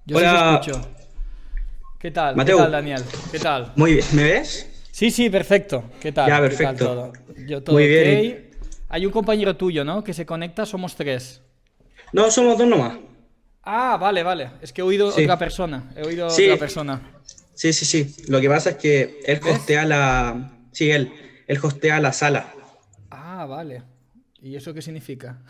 Yo sí os Hola, escucho. ¿Qué tal? ¿Qué tal, Mateo. Daniel? ¿Qué tal? Muy bien. ¿Me ves? Sí, sí, perfecto. ¿Qué Ya, tal? ¿Qué tal perfecto. todo? Yo Muy todo ok. bien. Hay un compañero tuyo, ¿no? Que se conecta, somos tres. No, somos dos nomás. Ah, vale, vale. Es que he oído otra Sí. persona. He oído otra Sí, persona. sí, sí, sí. Lo que pasa es que él ¿Ves? hostea la. Sí, él hostea la sala. Ah, vale. ¿Y eso qué significa?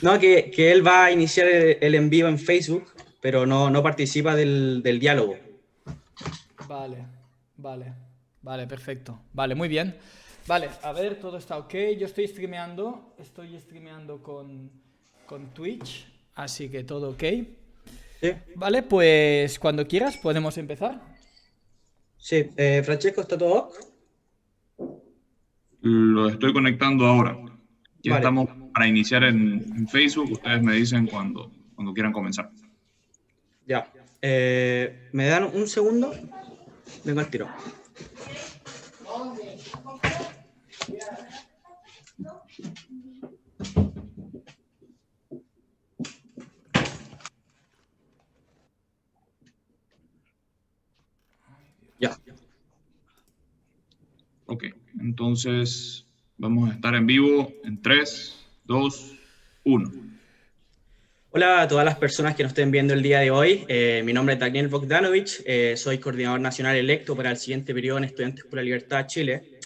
No, que él va a iniciar el en vivo en Facebook, pero no participa del diálogo. Vale, vale, vale, perfecto. Vale, muy bien. Vale, a ver, todo está ok. Yo estoy streameando con Twitch, así que todo ok. Sí, Vale, pues cuando quieras podemos empezar. sí. Francesco, ¿está todo ok? Lo estoy conectando ahora. Ya Vale, estamos para iniciar en Facebook. Ustedes me dicen cuando quieran comenzar. ya. ¿Me dan un segundo? Vengo al tiro. Ya. Ok, entonces vamos a estar en vivo en 3, 2, 1. Hola a todas las personas que nos estén viendo el día de hoy. Mi nombre es Daniel Bogdanovich, soy coordinador nacional electo para el siguiente periodo en Estudiantes por la Libertad Chile.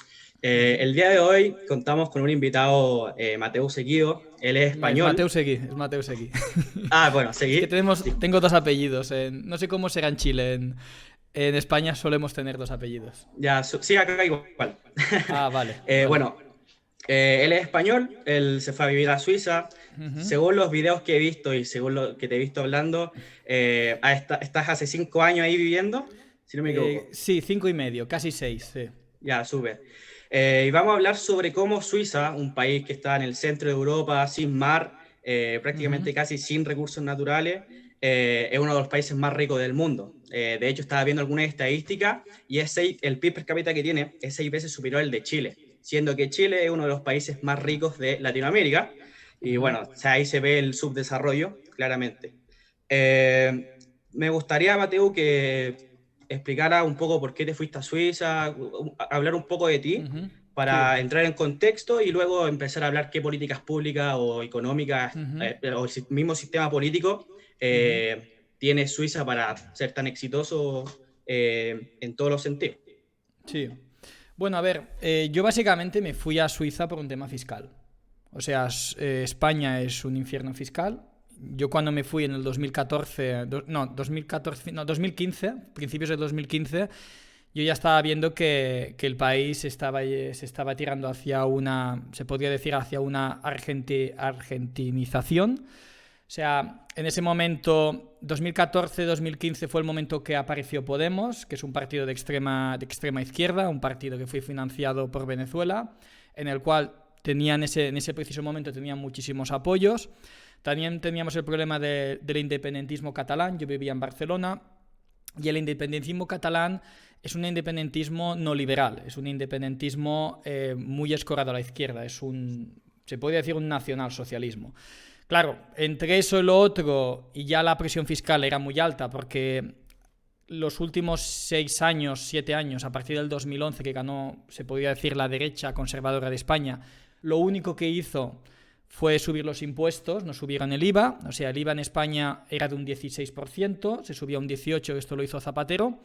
El día de hoy contamos con un invitado, Mateo Seguido. Él es Es español. Mateu Seguí, es Mateu Seguí. Ah, bueno, Es que Seguí. Sí. tengo dos apellidos. No sé cómo será en Chile. En España solemos tener dos apellidos. Ya, sí, acá igual. Ah, vale, vale. Bueno, él es español, él se fue a vivir a Suiza. Ujú. Según los videos que he visto y según lo que te he visto hablando, estás hace 5 años ahí viviendo, si no me equivoco. Sí, 5,5, casi 6, sí. Ya, súper. Y vamos a hablar sobre cómo Suiza, un país que está en el centro de Europa, sin mar, Ujú. prácticamente casi sin recursos naturales, es uno de los países más ricos del mundo. De hecho, estaba viendo algunas estadísticas y el PIB per cápita que tiene es 6 veces superior al de Chile, siendo que Chile es uno de los países más ricos de Latinoamérica. Y Ujú. bueno, o sea, ahí se ve el subdesarrollo, claramente. Eh, Me gustaría, Mateo, que explicara un poco por qué te fuiste a Suiza, hablar un poco de ti Ujú. Sí. para entrar en contexto y luego empezar a hablar qué políticas públicas o económicas Ujú. o el mismo sistema político Ujú. tiene Suiza para ser tan exitoso en todos los sentidos. Sí. Bueno, a ver, yo básicamente me fui a Suiza por un tema fiscal. O sea, España es un infierno fiscal. Yo cuando me fui en el 2014, no, 2014, no, 2015, principios de 2015, yo ya estaba viendo que el país se estaba tirando hacia una, se podría decir, hacia una argentinización. O sea, en ese momento, 2014-2015 fue el momento que apareció Podemos, que es un partido de extrema izquierda, un partido que fue financiado por Venezuela, en el cual en ese preciso momento tenían muchísimos apoyos. También teníamos el problema del independentismo catalán. Yo vivía en Barcelona y el independentismo catalán es un independentismo no liberal, es un independentismo muy escorado a la izquierda, se puede decir un nacionalsocialismo. Claro, entre eso y lo otro, y ya la presión fiscal era muy alta, porque los últimos 6 años, 7 años, a partir del 2011, que ganó, se podría decir, la derecha conservadora de España, lo único que hizo fue subir los impuestos, no subieron el IVA, o sea, el IVA en España era de un 16%, se subió a un 18%, esto lo hizo Zapatero,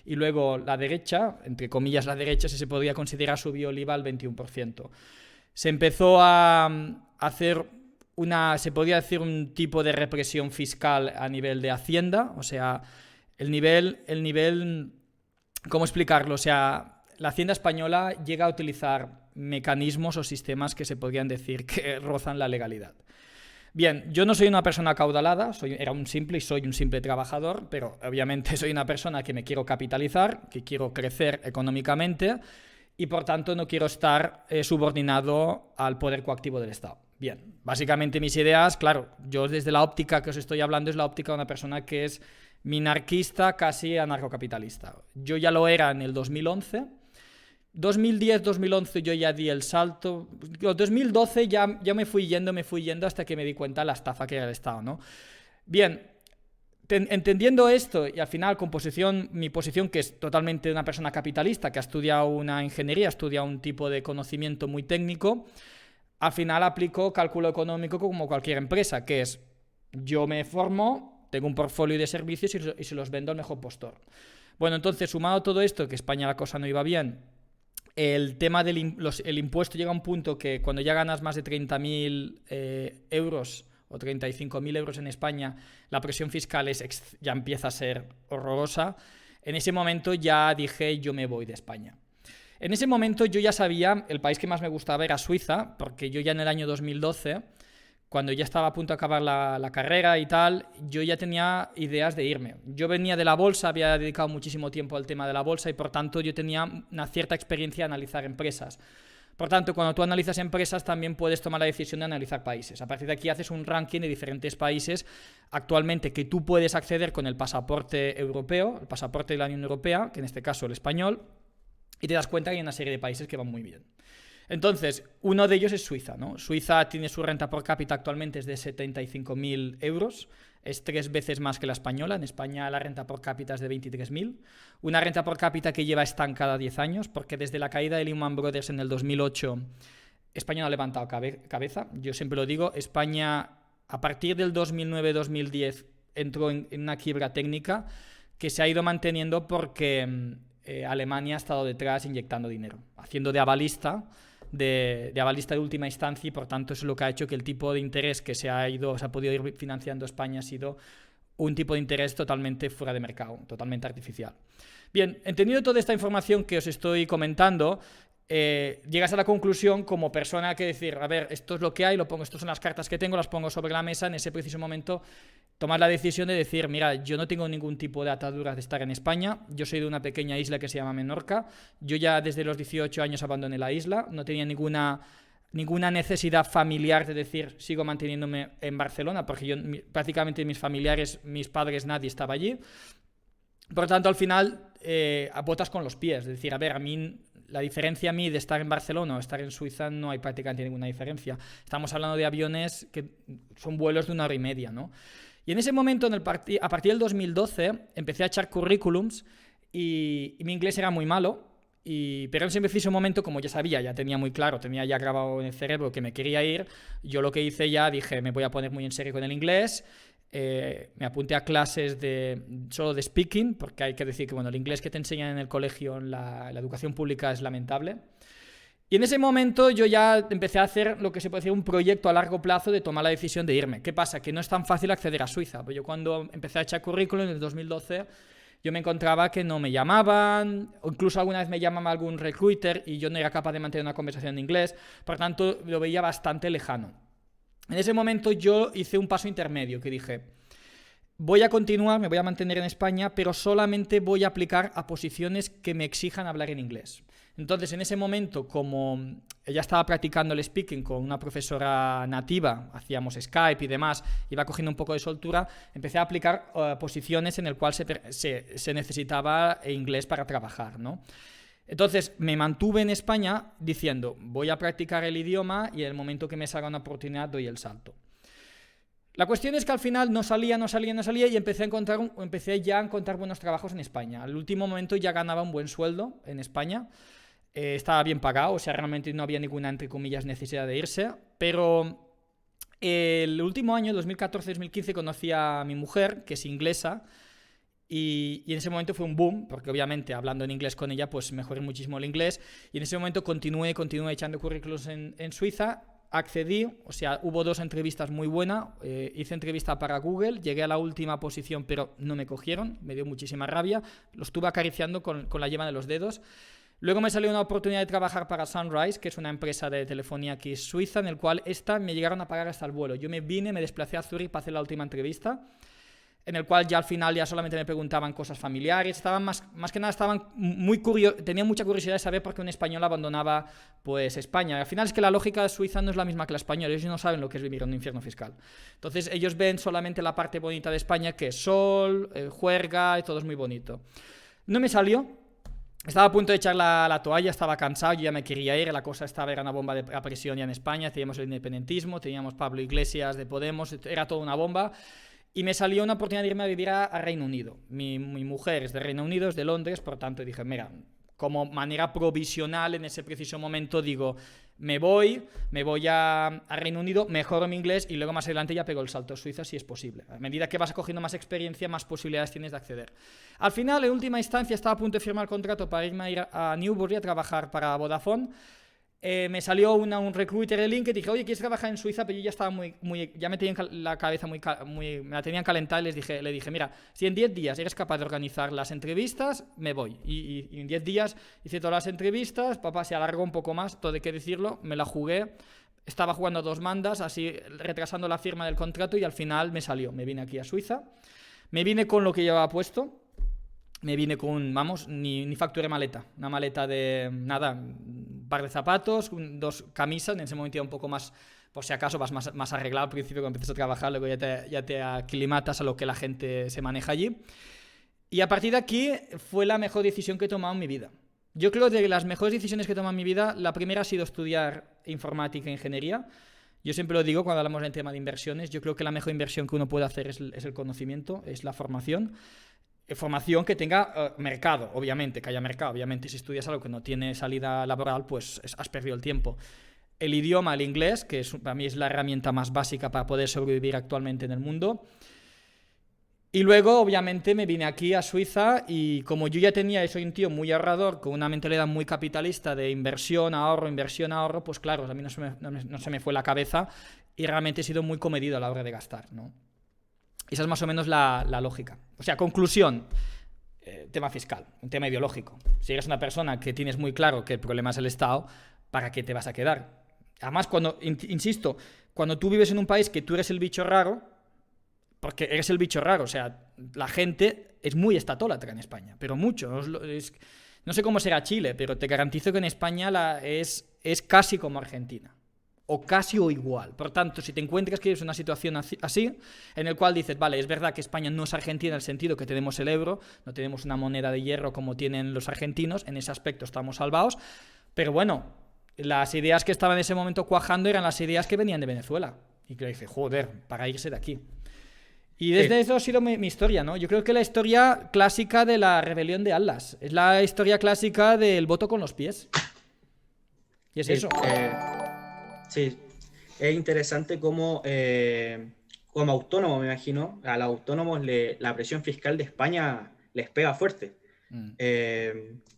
y luego la derecha, entre comillas la derecha, si se podría considerar, subió el IVA al 21%. Se empezó a hacer se podría decir, un tipo de represión fiscal a nivel de Hacienda, o sea, el nivel, ¿cómo explicarlo? O sea, la Hacienda española llega a utilizar mecanismos o sistemas que se podrían decir que rozan la legalidad. Bien, yo no soy una persona acaudalada, era un simple y soy un simple trabajador, pero obviamente soy una persona que me quiero capitalizar, que quiero crecer económicamente y por tanto no quiero estar subordinado al poder coactivo del Estado. Bien, básicamente mis ideas, claro, yo desde la óptica que os estoy hablando es la óptica de una persona que es minarquista, casi anarcocapitalista. Yo ya lo era en el 2011. 2010-2011 yo ya di el salto. 2012 ya me fui yendo hasta que me di cuenta de la estafa que era el Estado, ¿no? Bien, entendiendo esto y al final con mi posición que es totalmente de una persona capitalista que ha estudiado una ingeniería, ha estudiado un tipo de conocimiento muy técnico, al final aplico cálculo económico como cualquier empresa, que es yo me formo, tengo un portfolio de servicios y se los vendo al mejor postor. Bueno, entonces sumado todo esto, que España la cosa no iba bien, el tema del impuesto llega a un punto que cuando ya ganas más de 30.000 euros o 35.000 euros en España, la presión fiscal ya empieza a ser horrorosa. En ese momento ya dije, yo me voy de España. En ese momento yo ya sabía, el país que más me gustaba era Suiza, porque yo ya en el año 2012, cuando ya estaba a punto de acabar la carrera y tal, yo ya tenía ideas de irme. Yo venía de la bolsa, había dedicado muchísimo tiempo al tema de la bolsa y por tanto yo tenía una cierta experiencia de analizar empresas. Por tanto, cuando tú analizas empresas también puedes tomar la decisión de analizar países. A partir de aquí haces un ranking de diferentes países actualmente que tú puedes acceder con el pasaporte europeo, el pasaporte de la Unión Europea, que en este caso el español, y te das cuenta que hay una serie de países que van muy bien. Entonces, uno de ellos es Suiza, ¿no? Suiza tiene su renta por cápita actualmente es de 75.000 euros, es 3 veces más que la española. En España la renta por cápita es de 23.000. Una renta por cápita que lleva estancada 10 años, porque desde la caída de Lehman Brothers en el 2008, España no ha levantado cabeza. Yo siempre lo digo, España a partir del 2009-2010 entró en una quiebra técnica que se ha ido manteniendo porque Alemania ha estado detrás inyectando dinero, haciendo de avalista de última instancia y por tanto eso es lo que ha hecho que el tipo de interés que se ha podido ir financiando España ha sido un tipo de interés totalmente fuera de mercado, totalmente artificial. Bien, entendido toda esta información que os estoy comentando, llegas a la conclusión como persona que decir, a ver, esto es lo que hay, estas son las cartas que tengo, las pongo sobre la mesa, en ese preciso momento tomar la decisión de decir, mira, yo no tengo ningún tipo de atadura de estar en España, yo soy de una pequeña isla que se llama Menorca, yo ya desde los 18 años abandoné la isla, no tenía ninguna necesidad familiar de decir, sigo manteniéndome en Barcelona, porque prácticamente mis familiares, mis padres, nadie estaba allí. Por lo tanto, al final, botas con los pies, es decir, a ver, a mí la diferencia a mí de estar en Barcelona o estar en Suiza no hay prácticamente ninguna diferencia. Estamos hablando de aviones que son vuelos de 1 hora y media, ¿no? Y en ese momento, a partir del 2012, empecé a echar currículums y mi inglés era muy malo, pero en ese preciso momento, como ya sabía, ya tenía muy claro, tenía ya grabado en el cerebro que me quería ir, yo lo que hice dije, me voy a poner muy en serio con el inglés, me apunté a clases solo de speaking, porque hay que decir que el inglés que te enseñan en el colegio, en la educación pública es lamentable. Y en ese momento yo ya empecé a hacer lo que se puede decir un proyecto a largo plazo de tomar la decisión de irme. ¿Qué pasa? Que no es tan fácil acceder a Suiza. Pues yo cuando empecé a echar currículum en el 2012, yo me encontraba que no me llamaban, o incluso alguna vez me llamaba algún recruiter y yo no era capaz de mantener una conversación en inglés. Por tanto, lo veía bastante lejano. En ese momento yo hice un paso intermedio que dije, voy a continuar, me voy a mantener en España, pero solamente voy a aplicar a posiciones que me exijan hablar en inglés. Entonces, en ese momento, como ella estaba practicando el speaking con una profesora nativa, hacíamos Skype y demás, iba cogiendo un poco de soltura, empecé a aplicar posiciones en las cuales se necesitaba inglés para trabajar, ¿no? Entonces, me mantuve en España diciendo, voy a practicar el idioma y en el momento que me salga una oportunidad doy el salto. La cuestión es que al final no salía y empecé ya a encontrar buenos trabajos en España. Al último momento ya ganaba un buen sueldo en España, estaba bien pagado, o sea, realmente no había ninguna, entre comillas, necesidad de irse, pero el último año, 2014-2015, conocí a mi mujer, que es inglesa, y en ese momento fue un boom, porque obviamente hablando en inglés con ella, pues mejoré muchísimo el inglés, y en ese momento continué echando currículos en Suiza. Accedí, o sea, hubo 2 entrevistas muy buenas, hice entrevista para Google, llegué a la última posición pero no me cogieron, me dio muchísima rabia, lo estuve acariciando con la yema de los dedos. Luego me salió una oportunidad de trabajar para Sunrise, que es una empresa de telefonía aquí suiza, en el cual me llegaron a pagar hasta el vuelo. Yo me desplacé a Zurich para hacer la última entrevista, en el cual ya al final ya solamente me preguntaban cosas familiares, estaban más que nada tenían mucha curiosidad de saber por qué un español abandonaba pues España. Al final es que la lógica suiza no es la misma que la española, ellos no saben lo que es vivir en un infierno fiscal. Entonces ellos ven solamente la parte bonita de España, que es sol, juerga y todo es muy bonito. No me salió. Estaba a punto de echar la toalla, estaba cansado, yo ya me quería ir, la cosa era una bomba a presión ya en España, teníamos el independentismo, teníamos Pablo Iglesias de Podemos, era toda una bomba. Y me salió una oportunidad de irme a vivir a Reino Unido. Mi mujer es de Reino Unido, es de Londres, por tanto dije, mira, como manera provisional en ese preciso momento digo, me voy a Reino Unido, mejoro mi inglés y luego más adelante ya pego el salto a Suiza si es posible. A medida que vas cogiendo más experiencia, más posibilidades tienes de acceder. Al final, en última instancia, estaba a punto de firmar el contrato para irme a ir a Newbury a trabajar para Vodafone. Me salió un recruiter de LinkedIn y dije, oye, ¿quieres trabajar en Suiza? Pero yo ya estaba ya me tenían la cabeza me la tenían calentada y le dije, mira, si en 10 días eres capaz de organizar las entrevistas, me voy. Y en 10 días hice todas las entrevistas, papá se alargó un poco más, todo hay que decirlo, me la jugué, estaba jugando a 2 mandas, así retrasando la firma del contrato y al final me salió, me vine aquí a Suiza, me vine con lo que llevaba puesto. Me vine con, ni facturé maleta. Una maleta de, nada, un par de zapatos, 2 camisas. En ese momento iba un poco más, por si acaso vas más arreglado al principio cuando empiezas a trabajar, luego ya te aclimatas a lo que la gente se maneja allí. Y a partir de aquí fue la mejor decisión que he tomado en mi vida. Yo creo que de las mejores decisiones que he tomado en mi vida, la primera ha sido estudiar informática e ingeniería. Yo siempre lo digo cuando hablamos del tema de inversiones, yo creo que la mejor inversión que uno puede hacer es el conocimiento, es la formación. Formación que tenga mercado, obviamente, que haya mercado. Obviamente, si estudias algo que no tiene salida laboral, pues has perdido el tiempo. El idioma, el inglés, que para mí es la herramienta más básica para poder sobrevivir actualmente en el mundo. Y luego, obviamente, me vine aquí a Suiza y como yo ya soy un tío muy ahorrador, con una mentalidad muy capitalista de inversión, ahorro, pues claro, a mí no se me fue la cabeza y realmente he sido muy comedido a la hora de gastar, ¿no? Esa es más o menos la lógica. O sea, conclusión, tema fiscal, un tema ideológico. Si eres una persona que tienes muy claro que el problema es el Estado, ¿para qué te vas a quedar? Además, insisto, cuando tú vives en un país que tú eres el bicho raro, porque eres el bicho raro, o sea, la gente es muy estatólatra en España, pero mucho. No sé cómo será Chile, pero te garantizo que en España es casi como Argentina. O casi o igual. Por tanto, si te encuentras que es una situación así, en el cual dices, vale, es verdad que España no es Argentina en el sentido que tenemos el euro, no tenemos una moneda de hierro como tienen los argentinos, en ese aspecto estamos salvados, pero bueno, las ideas que estaban en ese momento cuajando eran las ideas que venían de Venezuela. Y que le dije, joder, para irse de aquí. Y desde eso ha sido mi historia, ¿no? Yo creo que la historia clásica de la rebelión de Atlas, es la historia clásica del voto con los pies. Y es eso. Sí, es interesante cómo, como autónomo, me imagino, a los autónomos la presión fiscal de España les pega fuerte.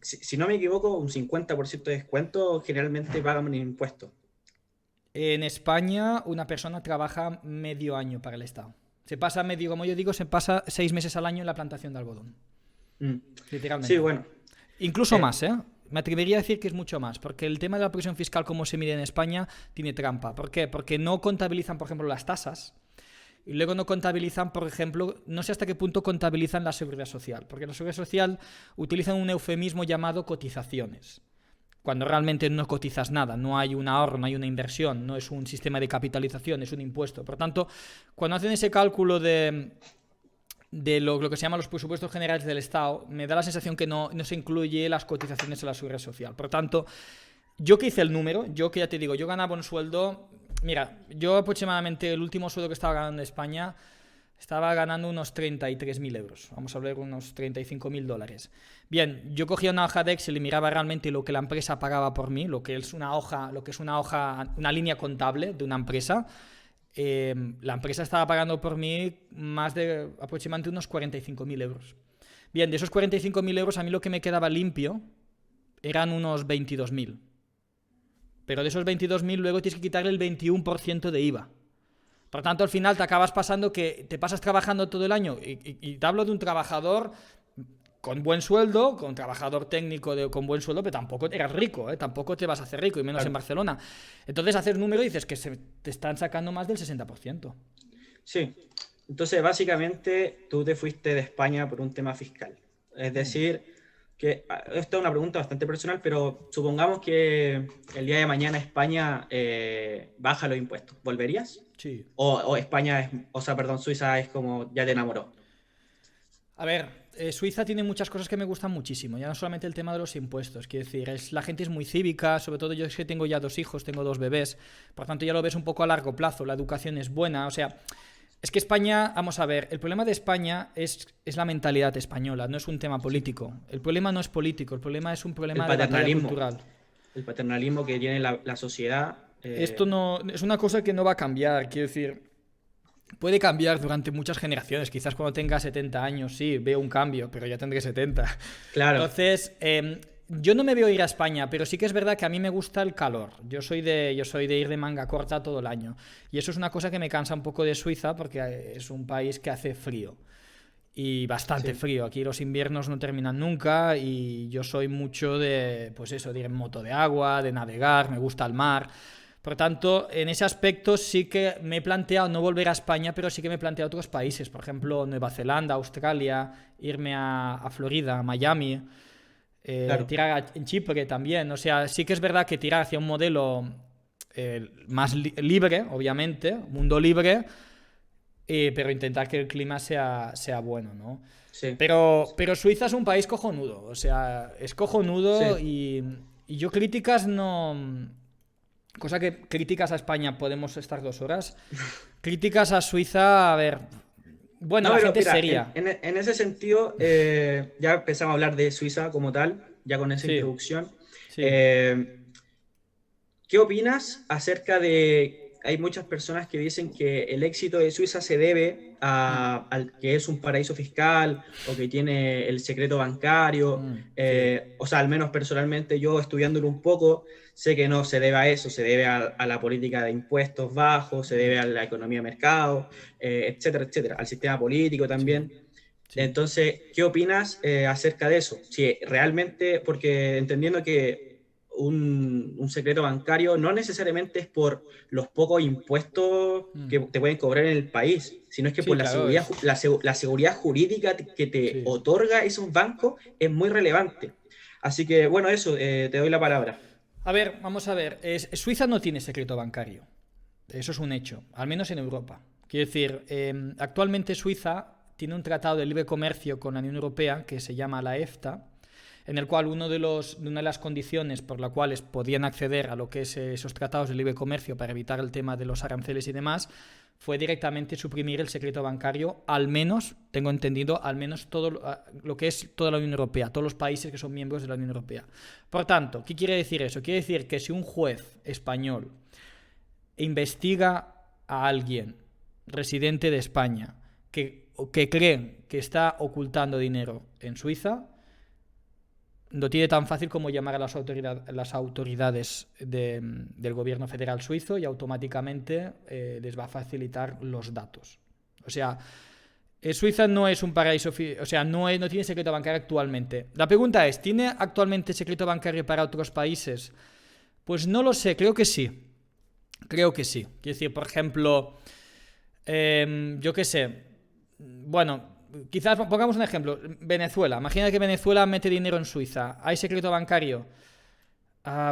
Si no me equivoco, un 50% de descuento generalmente pagan un impuesto. En España, una persona trabaja medio año para el Estado. Se pasa como yo digo, se pasa 6 meses al año en la plantación de algodón. Literalmente. Sí, bueno. Incluso más, ¿eh? Me atrevería a decir que es mucho más, porque el tema de la presión fiscal, como se mide en España, tiene trampa. ¿Por qué? Porque no contabilizan, por ejemplo, las tasas, y luego no contabilizan, por ejemplo, no sé hasta qué punto contabilizan la seguridad social, porque la seguridad social utilizan un eufemismo llamado cotizaciones, cuando realmente no cotizas nada, no hay un ahorro, no hay una inversión, no es un sistema de capitalización, es un impuesto. Por tanto, cuando hacen ese cálculo de lo que se llama los presupuestos generales del Estado, me da la sensación que no se incluye las cotizaciones a la seguridad social. Por tanto, yo que hice el número, yo que ya te digo, yo ganaba un sueldo, mira, yo aproximadamente el último sueldo que estaba ganando en España, estaba ganando unos 33.000 euros, vamos a hablar unos 35.000 dólares. Bien, yo cogía una hoja de Excel y miraba realmente lo que la empresa pagaba por mí, lo que es una una línea contable de una empresa. La empresa estaba pagando por mí más de aproximadamente unos 45.000 euros. Bien, de esos 45.000 euros a mí lo que me quedaba limpio eran unos 22.000. Pero de esos 22.000 luego tienes que quitarle el 21% de IVA. Por tanto, al final te acabas pasando que te pasas trabajando todo el año y te hablo de un trabajador con buen sueldo, con un trabajador técnico con buen sueldo, pero tampoco eras rico, ¿eh? Tampoco te vas a hacer rico, y menos claro. En Barcelona. Entonces, hacer número y dices que te están sacando más del 60%. Sí. Entonces, básicamente, tú te fuiste de España por un tema fiscal. Es decir, que esta es una pregunta bastante personal, pero supongamos que el día de mañana España baja los impuestos. ¿Volverías? Sí. O España Suiza es como ya te enamoró. A ver, Suiza tiene muchas cosas que me gustan muchísimo, ya no solamente el tema de los impuestos, quiero decir, la gente es muy cívica, sobre todo yo es que tengo ya 2 hijos, tengo 2 bebés, por tanto ya lo ves un poco a largo plazo, la educación es buena, o sea, Es que España, vamos a ver, el problema de España es la mentalidad española, no es un tema político. El problema no es político, el problema es un problema de batalla cultural. El paternalismo que tiene la sociedad. Esto no es una cosa que no va a cambiar, quiero decir, puede cambiar durante muchas generaciones. Quizás cuando tenga 70 años, sí, veo un cambio, pero ya tendré 70. Claro. Entonces, yo no me veo ir a España, pero sí que es verdad que a mí me gusta el calor. Yo soy de ir de manga corta todo el año. Y eso es una cosa que me cansa un poco de Suiza, porque es un país que hace frío. Y bastante frío. Aquí los inviernos no terminan nunca y yo soy mucho de, pues eso, de ir en moto de agua, de navegar, me gusta el mar. Por tanto, en ese aspecto sí que me he planteado no volver a España, pero sí que me he planteado otros países. Por ejemplo, Nueva Zelanda, Australia, irme a Florida, a Miami, Claro. tirar en Chipre también. O sea, sí que es verdad que tirar hacia un modelo más libre, obviamente, mundo libre, pero intentar que el clima sea bueno, ¿no? Sí. Pero Suiza es un país cojonudo, o sea, es cojonudo y yo críticas no... Cosa que críticas a España podemos estar 2 horas. Críticas a Suiza, a ver... Bueno, No, la pero gente es mira, seria. en ese sentido, ya empezamos a hablar de Suiza como tal, ya con esa Sí, introducción. sí. ¿Qué opinas acerca de... Hay muchas personas que dicen que el éxito de Suiza se debe al que es un paraíso fiscal o que tiene el secreto bancario. Sí. O sea, al menos personalmente yo estudiándolo un poco, sé que no se debe a eso, se debe a la política de impuestos bajos, se debe a la economía de mercado, etcétera, etcétera, al sistema político Sí, también. sí. Entonces, ¿qué opinas acerca de eso? Si realmente, porque entendiendo que un secreto bancario no necesariamente es por los pocos impuestos que te pueden cobrar en el país, sino es que Sí, por la claro, seguridad, la seguridad jurídica que te sí. otorga esos bancos es muy relevante. Así que, bueno, eso, te doy la palabra. A ver, vamos a ver. Suiza no tiene secreto bancario. Eso es un hecho, al menos en Europa. Quiero decir, actualmente Suiza tiene un tratado de libre comercio con la Unión Europea que se llama la EFTA, en el cual una de las condiciones por las cuales podían acceder a lo que es esos tratados de libre comercio para evitar el tema de los aranceles y demás fue directamente suprimir el secreto bancario, al menos, tengo entendido, al menos todo lo que es toda la Unión Europea, todos los países que son miembros de la Unión Europea. Por tanto, ¿qué quiere decir eso? Quiere decir que si un juez español investiga a alguien residente de España que cree que está ocultando dinero en Suiza, no tiene tan fácil como llamar a las autoridades del gobierno federal suizo y automáticamente les va a facilitar los datos. O sea, Suiza no es un paraíso, o sea, no tiene secreto bancario actualmente. La pregunta es, ¿tiene actualmente secreto bancario para otros países? Pues no lo sé, creo que sí. Creo que sí. Quiero decir, por ejemplo, yo qué sé, bueno... Quizás pongamos un ejemplo, Venezuela. Imagina que Venezuela mete dinero en Suiza. ¿Hay secreto bancario?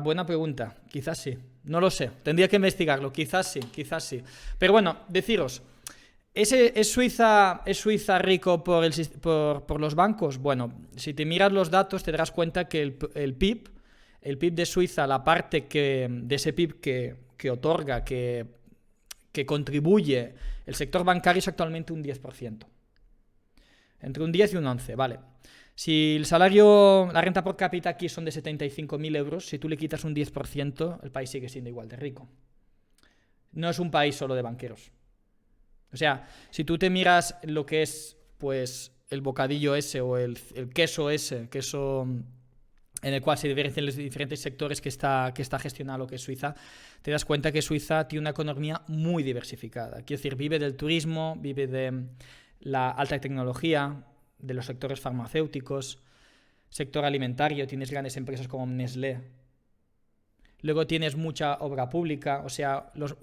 Buena pregunta. Quizás sí. No lo sé. Tendría que investigarlo. Quizás sí, quizás sí. Pero bueno, deciros, ¿es Suiza rico por los bancos? Bueno, si te miras los datos te darás cuenta que el PIB de Suiza, la parte de ese PIB que otorga, que contribuye el sector bancario es actualmente un 10%. Entre un 10 y un 11, vale. Si el salario, la renta por cápita aquí son de 75.000 euros, si tú le quitas un 10%, el país sigue siendo igual de rico. No es un país solo de banqueros. O sea, si tú te miras lo que es, pues, el bocadillo ese o el queso ese, queso en el cual se diferencian los diferentes sectores que está gestionado lo que es Suiza, te das cuenta que Suiza tiene una economía muy diversificada. Quiero decir, vive del turismo, vive de la alta tecnología, de los sectores farmacéuticos, sector alimentario, tienes grandes empresas como Nestlé. Luego tienes mucha obra pública, o sea, los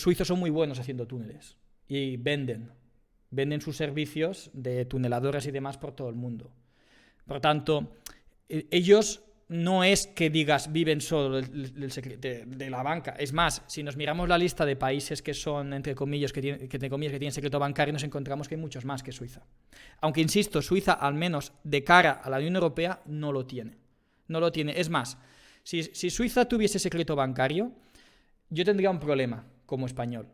suizos son muy buenos haciendo túneles y venden sus servicios de tuneladoras y demás por todo el mundo. Por tanto, ellos no es que digas viven solo de la banca. Es más, si nos miramos la lista de países que son, entre comillas, que tienen secreto bancario, nos encontramos que hay muchos más que Suiza. Aunque, insisto, Suiza, al menos de cara a la Unión Europea, no lo tiene. No lo tiene. Es más, si Suiza tuviese secreto bancario, yo tendría un problema como español.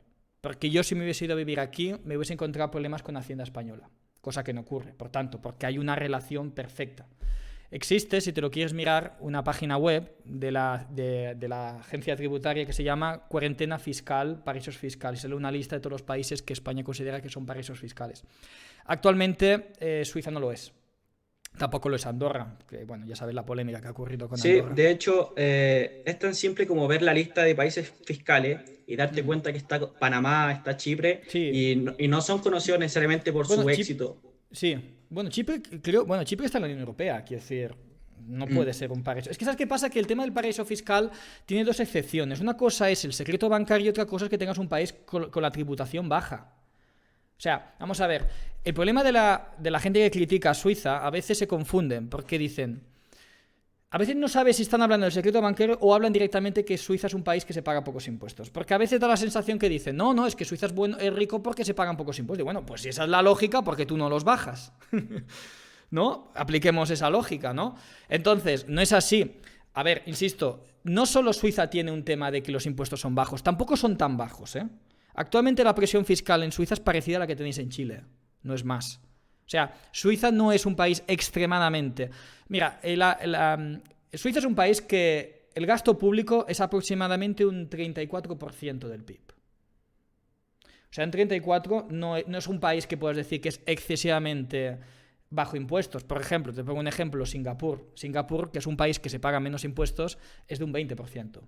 Porque yo si me hubiese ido a vivir aquí, me hubiese encontrado problemas con Hacienda Española, cosa que no ocurre, por tanto, porque hay una relación perfecta. Existe, si te lo quieres mirar, una página web de la agencia tributaria que se llama Cuarentena Fiscal, Paraísos Fiscales. Es una lista de todos los países que España considera que son paraísos fiscales. Actualmente Suiza no lo es. Tampoco lo es Andorra, que bueno, ya sabes la polémica que ha ocurrido con Andorra. Sí, de hecho, es tan simple como ver la lista de países fiscales y darte cuenta que está Panamá, está Chipre, Sí. y no son conocidos necesariamente por su éxito. Sí, bueno, Chipre está en la Unión Europea, quiero decir, no puede ser un paraíso. Es que ¿sabes qué pasa? Que el tema del paraíso fiscal tiene dos excepciones. Una cosa es el secreto bancario y otra cosa es que tengas un país con la tributación baja. O sea, vamos a ver, el problema de la gente que critica a Suiza a veces se confunden porque dicen, a veces no sabes si están hablando del secreto bancario o hablan directamente que Suiza es un país que se paga pocos impuestos. Porque a veces da la sensación que dicen, no, es que Suiza es rico porque se pagan pocos impuestos. Y bueno, pues si esa es la lógica, ¿por qué tú no los bajas? ¿No? Apliquemos esa lógica, ¿no? Entonces, no es así. A ver, insisto, no solo Suiza tiene un tema de que los impuestos son bajos, tampoco son tan bajos, ¿eh? Actualmente la presión fiscal en Suiza es parecida a la que tenéis en Chile, no es más. O sea, Suiza no es un país extremadamente... Mira, Suiza es un país que el gasto público es aproximadamente un 34% del PIB. O sea, en 34 no es un país que puedas decir que es excesivamente bajo impuestos. Por ejemplo, te pongo un ejemplo, Singapur. Singapur, que es un país que se paga menos impuestos, es de un 20%.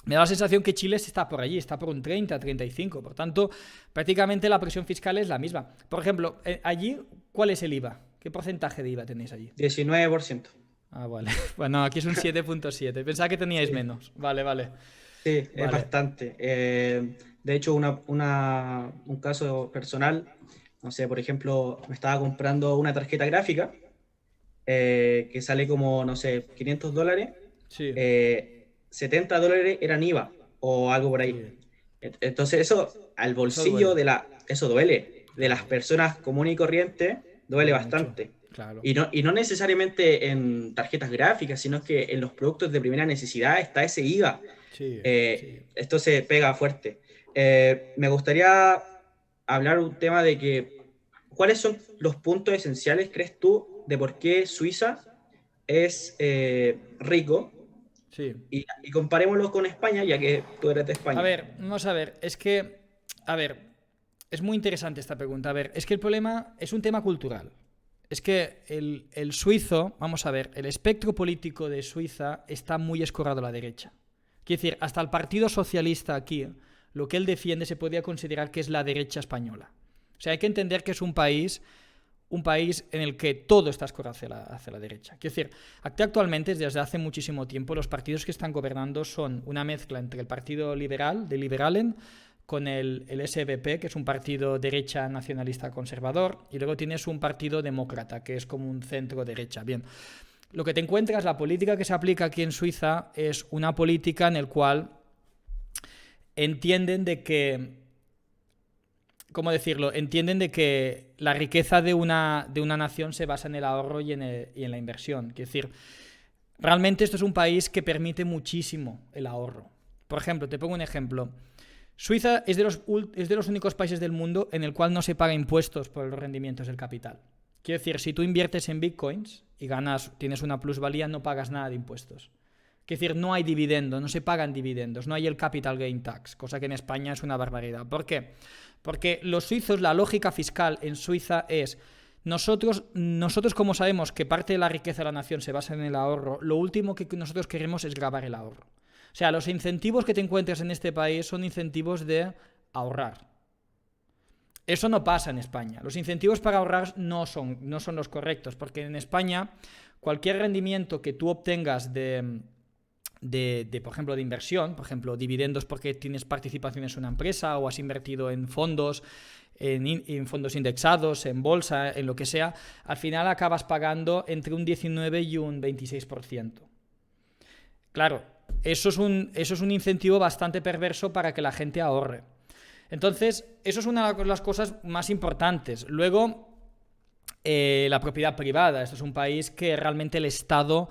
Me da la sensación que Chile está por allí, está por un 30-35%. Por tanto, prácticamente la presión fiscal es la misma. Por ejemplo, allí, ¿cuál es el IVA? ¿Qué porcentaje de IVA tenéis allí? 19%. Ah, vale. Bueno, aquí es un 7.7. Pensaba que teníais menos. Vale. Sí, es bastante. De hecho, un caso personal, no sé, por ejemplo, me estaba comprando una tarjeta gráfica que sale como, no sé, $500. Sí. $70 eran IVA o algo por ahí. Sí. Entonces eso al bolsillo eso duele. De las personas comunes y corrientes duele bastante. Claro. Y no necesariamente en tarjetas gráficas, sino que en los productos de primera necesidad está ese IVA. Sí. Esto se pega fuerte. Me gustaría hablar un tema de que ¿cuáles son los puntos esenciales, crees tú, de por qué Suiza es rico? Sí. Y comparémoslo con España, ya que tú eres de España. A ver, vamos a ver, es muy interesante esta pregunta. A ver, es que el problema es un tema cultural. Es que el suizo, vamos a ver, el espectro político de Suiza está muy escorado a la derecha. Quiere decir, hasta el Partido Socialista aquí, lo que él defiende se podría considerar que es la derecha española. O sea, hay que entender que es un país en el que todo está escorado hacia la derecha. Quiero decir, actualmente, desde hace muchísimo tiempo, los partidos que están gobernando son una mezcla entre el Partido Liberal, de Liberalen, con el SVP, que es un partido derecha nacionalista conservador, y luego tienes un partido demócrata, que es como un centro-derecha. Bien, lo que te encuentras, la política que se aplica aquí en Suiza es una política en la cual entienden de que... ¿Cómo decirlo? Entienden de que la riqueza de una nación se basa en el ahorro y en la inversión. Quiero decir, realmente esto es un país que permite muchísimo el ahorro. Por ejemplo, te pongo un ejemplo. Suiza es de los únicos países del mundo en el cual no se paga impuestos por los rendimientos del capital. Quiero decir, si tú inviertes en bitcoins y tienes una plusvalía, no pagas nada de impuestos. Quiero decir, no hay dividendos, no se pagan dividendos, no hay el capital gain tax, cosa que en España es una barbaridad. ¿Por qué? Porque los suizos, la lógica fiscal en Suiza es, nosotros como sabemos que parte de la riqueza de la nación se basa en el ahorro, lo último que nosotros queremos es gravar el ahorro. O sea, los incentivos que te encuentras en este país son incentivos de ahorrar. Eso no pasa en España. Los incentivos para ahorrar no son los correctos, porque en España cualquier rendimiento que tú obtengas por ejemplo, de inversión, por ejemplo, dividendos porque tienes participaciones en una empresa o has invertido en fondos, en fondos indexados, en bolsa, en lo que sea, al final acabas pagando entre un 19 y un 26%. Claro, eso es un incentivo bastante perverso para que la gente ahorre. Entonces, eso es una de las cosas más importantes. Luego, la propiedad privada. Esto es un país que realmente el Estado...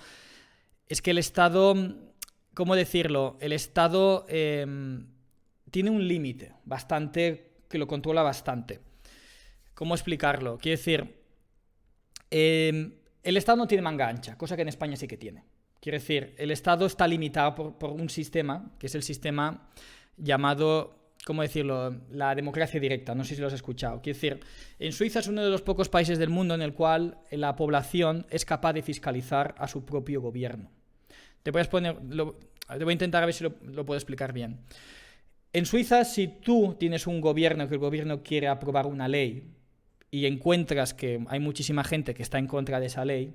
¿Cómo decirlo? El Estado tiene un límite bastante, que lo controla bastante. ¿Cómo explicarlo? Quiero decir, el Estado no tiene manga ancha, cosa que en España sí que tiene. Quiero decir, el Estado está limitado por un sistema, que es el sistema llamado, ¿cómo decirlo?, la democracia directa. No sé si lo has escuchado. Quiero decir, en Suiza es uno de los pocos países del mundo en el cual la población es capaz de fiscalizar a su propio gobierno. Te voy a intentar a ver si lo puedo explicar bien. En Suiza, si tú tienes un gobierno, que el gobierno quiere aprobar una ley y encuentras que hay muchísima gente que está en contra de esa ley,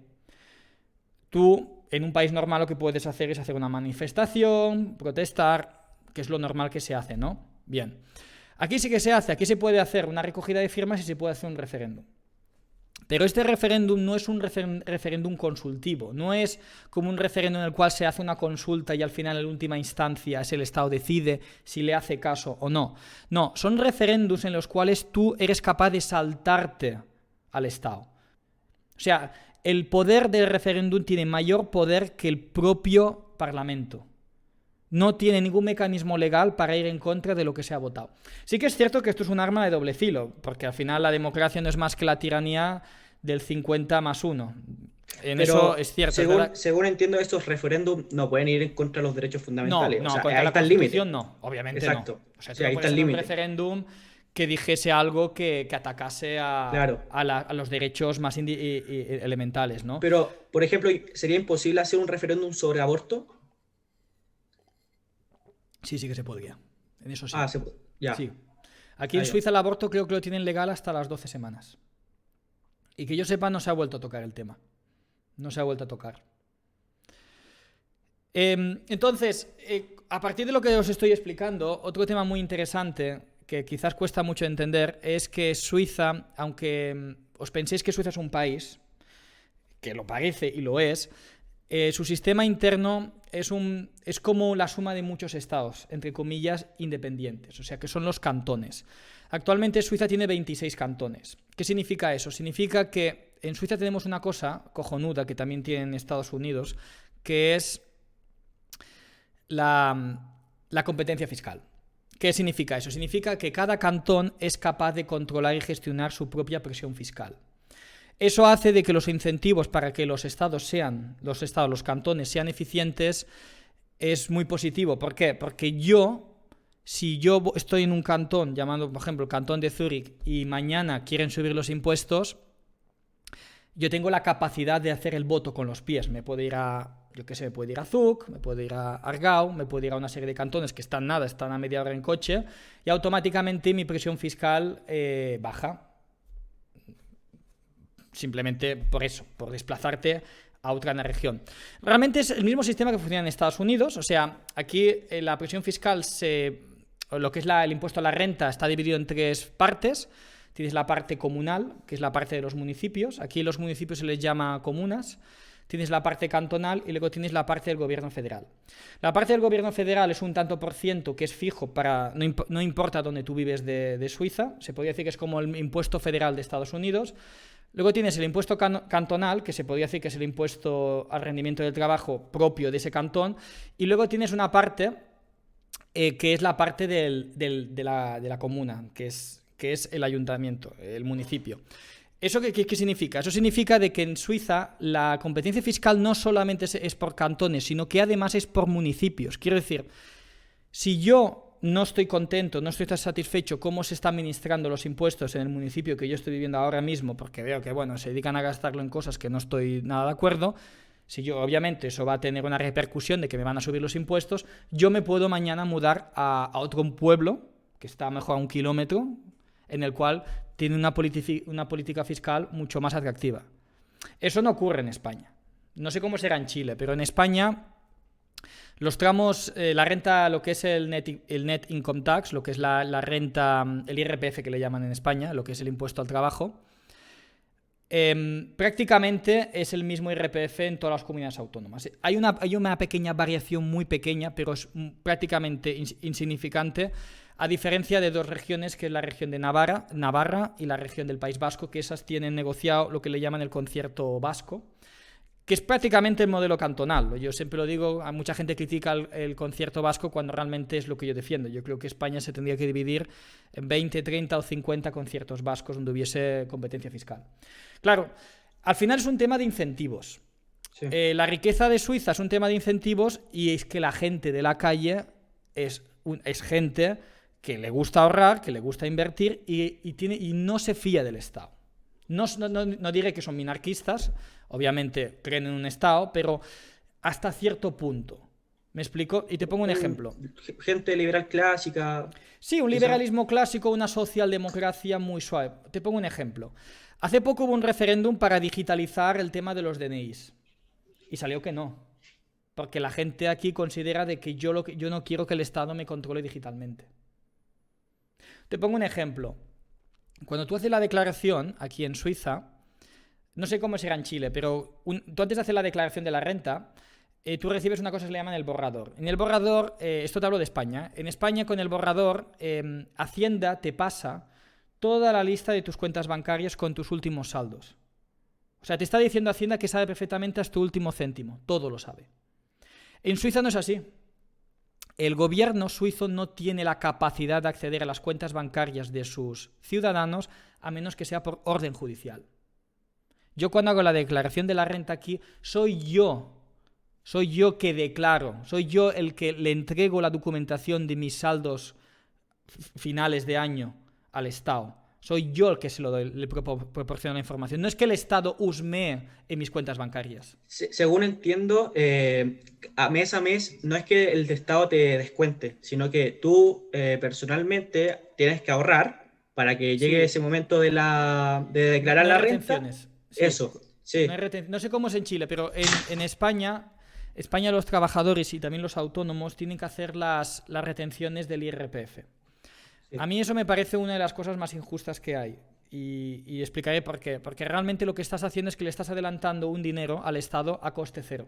tú, en un país normal, lo que puedes hacer es hacer una manifestación, protestar, que es lo normal que se hace, ¿no? Bien. Aquí sí que se hace, aquí se puede hacer una recogida de firmas y se puede hacer un referéndum. Pero este referéndum no es un referéndum consultivo, no es como un referéndum en el cual se hace una consulta y al final, en última instancia, es el Estado decide si le hace caso o no. No, son referéndums en los cuales tú eres capaz de saltarte al Estado. O sea, el poder del referéndum tiene mayor poder que el propio Parlamento. No tiene ningún mecanismo legal para ir en contra de lo que se ha votado. Sí que es cierto que esto es un arma de doble filo, porque al final la democracia no es más que la tiranía del 50+1. En eso es cierto. Según entiendo, estos referéndums no pueden ir en contra de los derechos fundamentales. No, o sea, contra ahí la está el límite. Constitución no, obviamente Exacto. no. O sea, Sí, ahí no está el puedes hacer un límite. referéndum que dijese algo que atacase a los derechos más elementales, ¿no? Pero, por ejemplo, ¿sería imposible hacer un referéndum sobre aborto? Sí que se podría. En eso sí. Ya. Sí. Aquí en Suiza el aborto creo que lo tienen legal hasta las 12 semanas. Y que yo sepa, no se ha vuelto a tocar el tema. No se ha vuelto a tocar. Entonces, a partir de lo que os estoy explicando, otro tema muy interesante que quizás cuesta mucho entender es que Suiza, aunque os penséis que Suiza es un país, que lo parece y lo es, su sistema interno es como la suma de muchos estados, entre comillas, independientes, o sea que son los cantones. Actualmente Suiza tiene 26 cantones. ¿Qué significa eso? Significa que en Suiza tenemos una cosa cojonuda que también tienen Estados Unidos, que es la competencia fiscal. ¿Qué significa eso? Significa que cada cantón es capaz de controlar y gestionar su propia presión fiscal. Eso hace de que los incentivos para que los cantones sean eficientes es muy positivo. ¿Por qué? Porque si yo estoy en un cantón, llamando por ejemplo el cantón de Zúrich, y mañana quieren subir los impuestos, yo tengo la capacidad de hacer el voto con los pies. Me puedo ir a Zug, me puedo ir a Aargau, me puedo ir a una serie de cantones que están a media hora en coche, y automáticamente mi presión fiscal baja. Simplemente por eso, por desplazarte a otra región. Realmente es el mismo sistema que funciona en Estados Unidos. O sea, aquí la presión fiscal, lo que es el impuesto a la renta, está dividido en tres partes. Tienes la parte comunal, que es la parte de los municipios. Aquí los municipios se les llama comunas. Tienes la parte cantonal y luego tienes la parte del gobierno federal. La parte del gobierno federal es un tanto por ciento que es fijo no importa dónde tú vives de Suiza. Se podría decir que es como el impuesto federal de Estados Unidos. Luego tienes el impuesto cantonal, que se podría decir que es el impuesto al rendimiento del trabajo propio de ese cantón. Y luego tienes una parte que es la parte de la comuna, que es el ayuntamiento, el municipio. ¿Eso qué significa? Eso significa de que en Suiza la competencia fiscal no solamente es por cantones, sino que además es por municipios. Quiero decir, si yo no estoy contento, no estoy tan satisfecho cómo se están administrando los impuestos en el municipio que yo estoy viviendo ahora mismo, porque veo que se dedican a gastarlo en cosas que no estoy nada de acuerdo, obviamente eso va a tener una repercusión de que me van a subir los impuestos, yo me puedo mañana mudar a otro pueblo, que está mejor a 1 kilómetro, en el cual tiene una política fiscal mucho más atractiva. Eso no ocurre en España. No sé cómo será en Chile, pero en España los tramos, la renta, lo que es el net income tax, lo que es la renta, el IRPF que le llaman en España, lo que es el impuesto al trabajo, prácticamente es el mismo IRPF en todas las comunidades autónomas. Hay una pequeña variación, muy pequeña, pero es prácticamente insignificante, a diferencia de dos regiones, que es la región de Navarra y la región del País Vasco, que esas tienen negociado lo que le llaman el concierto vasco, que es prácticamente el modelo cantonal. Yo siempre lo digo, a mucha gente critica el concierto vasco cuando realmente es lo que yo defiendo. Yo creo que España se tendría que dividir en 20, 30 o 50 conciertos vascos donde hubiese competencia fiscal. Claro, al final es un tema de incentivos. Sí. La riqueza de Suiza es un tema de incentivos y es que la gente de la calle es gente que le gusta ahorrar, que le gusta invertir y no se fía del Estado. No diré que son minarquistas, obviamente creen en un Estado, pero hasta cierto punto. ¿Me explico? Y te pongo un ejemplo. Gente liberal clásica. Sí, un liberalismo clásico, una socialdemocracia muy suave. Te pongo un ejemplo. Hace poco hubo un referéndum para digitalizar el tema de los DNIs. Y salió que no. Porque la gente aquí considera de que yo no quiero que el Estado me controle digitalmente. Te pongo un ejemplo. Cuando tú haces la declaración aquí en Suiza, no sé cómo será en Chile, pero tú antes de hacer la declaración de la renta, tú recibes una cosa que se le llama el borrador. En el borrador, esto te hablo de España, en España con el borrador, Hacienda te pasa toda la lista de tus cuentas bancarias con tus últimos saldos. O sea, te está diciendo Hacienda que sabe perfectamente hasta tu último céntimo, todo lo sabe. En Suiza no es así. El gobierno suizo no tiene la capacidad de acceder a las cuentas bancarias de sus ciudadanos a menos que sea por orden judicial. Yo cuando hago la declaración de la renta aquí, soy yo que declaro, soy yo el que le entrego la documentación de mis saldos finales de año al Estado. Soy yo el que se lo doy, le proporciona la información. No es que el Estado husmee en mis cuentas bancarias. Según entiendo, a mes no es que el Estado te descuente, sino que tú personalmente tienes que ahorrar para que llegue ese momento de declarar la renta. Sí. Eso, sí. No sé cómo es en Chile, pero en España los trabajadores y también los autónomos tienen que hacer las retenciones del IRPF. Sí. A mí eso me parece una de las cosas más injustas que hay y explicaré por qué. Porque realmente lo que estás haciendo es que le estás adelantando un dinero al Estado a coste cero.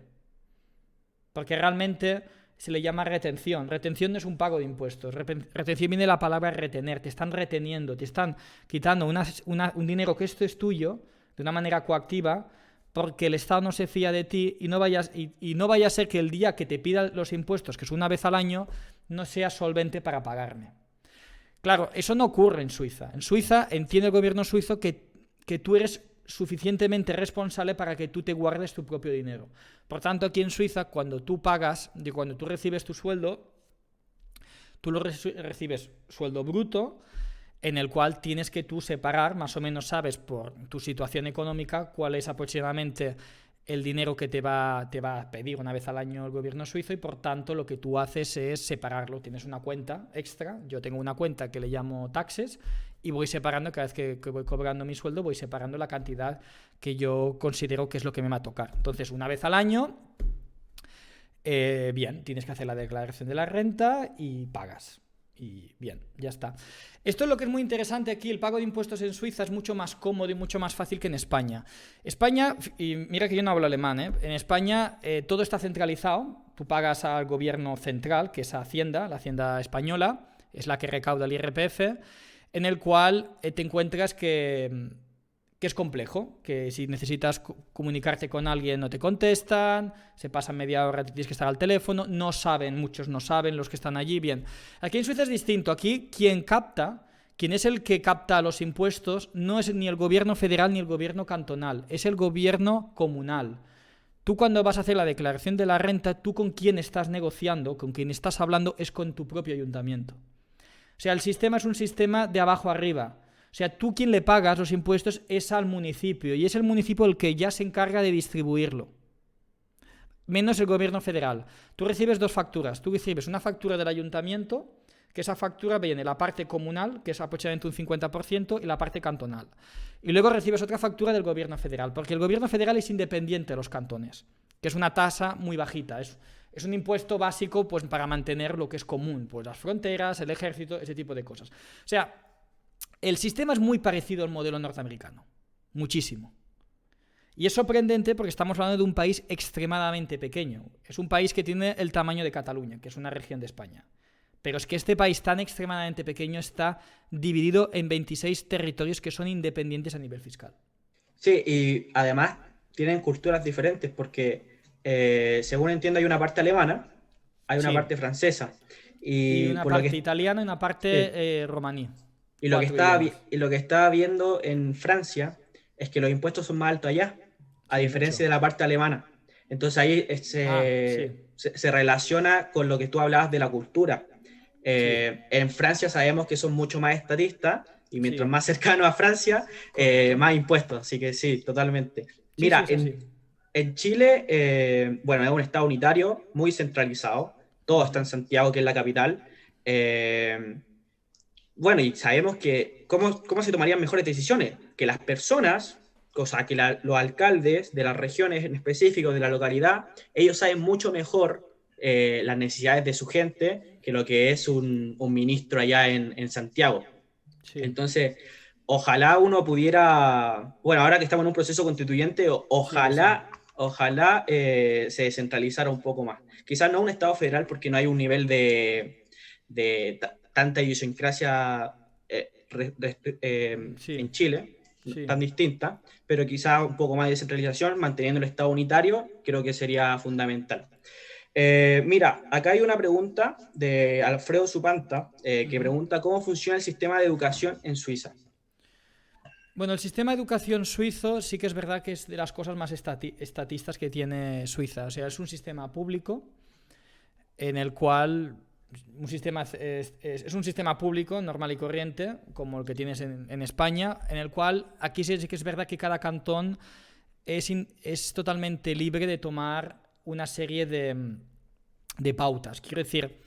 Porque realmente se le llama retención. Retención no es un pago de impuestos. Retención viene de la palabra retener. Te están reteniendo, te están quitando un dinero que esto es tuyo de una manera coactiva porque el Estado no se fía de ti y no vaya a ser que el día que te pida los impuestos, que es una vez al año, no seas solvente para pagarme. Claro, eso no ocurre en Suiza. En Suiza entiende el gobierno suizo que tú eres suficientemente responsable para que tú te guardes tu propio dinero. Por tanto, aquí en Suiza, cuando tú recibes tu sueldo, tú lo recibes sueldo bruto, en el cual tienes que tú separar, más o menos sabes por tu situación económica, cuál es aproximadamente el dinero que te va a pedir una vez al año el gobierno suizo y por tanto lo que tú haces es separarlo. Tienes una cuenta extra, yo tengo una cuenta que le llamo taxes y voy separando, cada vez que voy cobrando mi sueldo, voy separando la cantidad que yo considero que es lo que me va a tocar. Entonces, una vez al año, bien, tienes que hacer la declaración de la renta y pagas. Y bien, ya está. Esto es lo que es muy interesante aquí. El pago de impuestos en Suiza es mucho más cómodo y mucho más fácil que en España. España, y mira que yo no hablo alemán, en España todo está centralizado. Tú pagas al gobierno central, que es Hacienda, la Hacienda española, es la que recauda el IRPF, en el cual te encuentras que es complejo, que si necesitas comunicarte con alguien no te contestan, se pasan media hora, te tienes que estar al teléfono, muchos no saben los que están allí, bien. Aquí en Suiza es distinto, aquí quien es el que capta los impuestos no es ni el gobierno federal ni el gobierno cantonal, es el gobierno comunal. Tú cuando vas a hacer la declaración de la renta, tú con quién estás negociando, con quién estás hablando es con tu propio ayuntamiento. O sea, el sistema es un sistema de abajo arriba. O sea, tú quien le pagas los impuestos es al municipio y es el municipio el que ya se encarga de distribuirlo. Menos el gobierno federal. Tú recibes dos facturas. Tú recibes una factura del ayuntamiento, que esa factura viene la parte comunal, que es aproximadamente un 50%, y la parte cantonal. Y luego recibes otra factura del gobierno federal, porque el gobierno federal es independiente de los cantones, que es una tasa muy bajita. Es un impuesto básico pues, para mantener lo que es común, pues las fronteras, el ejército, ese tipo de cosas. O sea, el sistema es muy parecido al modelo norteamericano, muchísimo. Y es sorprendente porque estamos hablando de un país extremadamente pequeño. Es un país que tiene el tamaño de Cataluña, que es una región de España. Pero es que este país tan extremadamente pequeño está dividido en 26 territorios que son independientes a nivel fiscal. Sí, y además tienen culturas diferentes, porque según entiendo hay una parte alemana, hay una Sí. parte francesa, Y y una por lo parte que, italiana y una sí, parte romaní. y lo que 4 idiomas. y lo que estaba viendo en Francia es que los impuestos son más altos allá, a Sí, diferencia mucho. de la parte alemana. Entonces ahí Ah, sí, se relaciona con lo que tú hablabas de la cultura. sí, En Francia sabemos que son mucho más estatistas y mientras sí, más cercano a Francia, correcto. más impuestos. Así que sí, totalmente. Sí, sí, Mira, es así. en Chile, bueno, es un estado unitario muy centralizado. Todo está en Ujú. Santiago, que es la capital. Eh, bueno, y sabemos que cómo se tomarían mejores decisiones, que las personas, o sea, que los alcaldes de las regiones en específico, de la localidad, ellos saben mucho mejor las necesidades de su gente que lo que es un ministro allá en Santiago. Sí, Entonces, ojalá uno pudiera, bueno, ahora que estamos en un proceso constituyente, sí que sí. ojalá se descentralizara un poco más. Quizás no un Estado federal porque no hay un nivel de tanta idiosincrasia Sí, en Chile, sí. tan distinta, pero quizás un poco más de descentralización, manteniendo el Estado unitario, creo que sería fundamental. Mira, acá hay una pregunta de Alfredo Supanta que Ujú. pregunta cómo funciona el sistema de educación en Suiza. Bueno, el sistema de educación suizo sí que es verdad que es de las cosas más estatistas que tiene Suiza. O sea, es un sistema público en el cual es un sistema público normal y corriente, como el que tienes en España, en el cual aquí sí que es verdad que cada cantón es totalmente libre de tomar una serie de pautas. Quiero decir,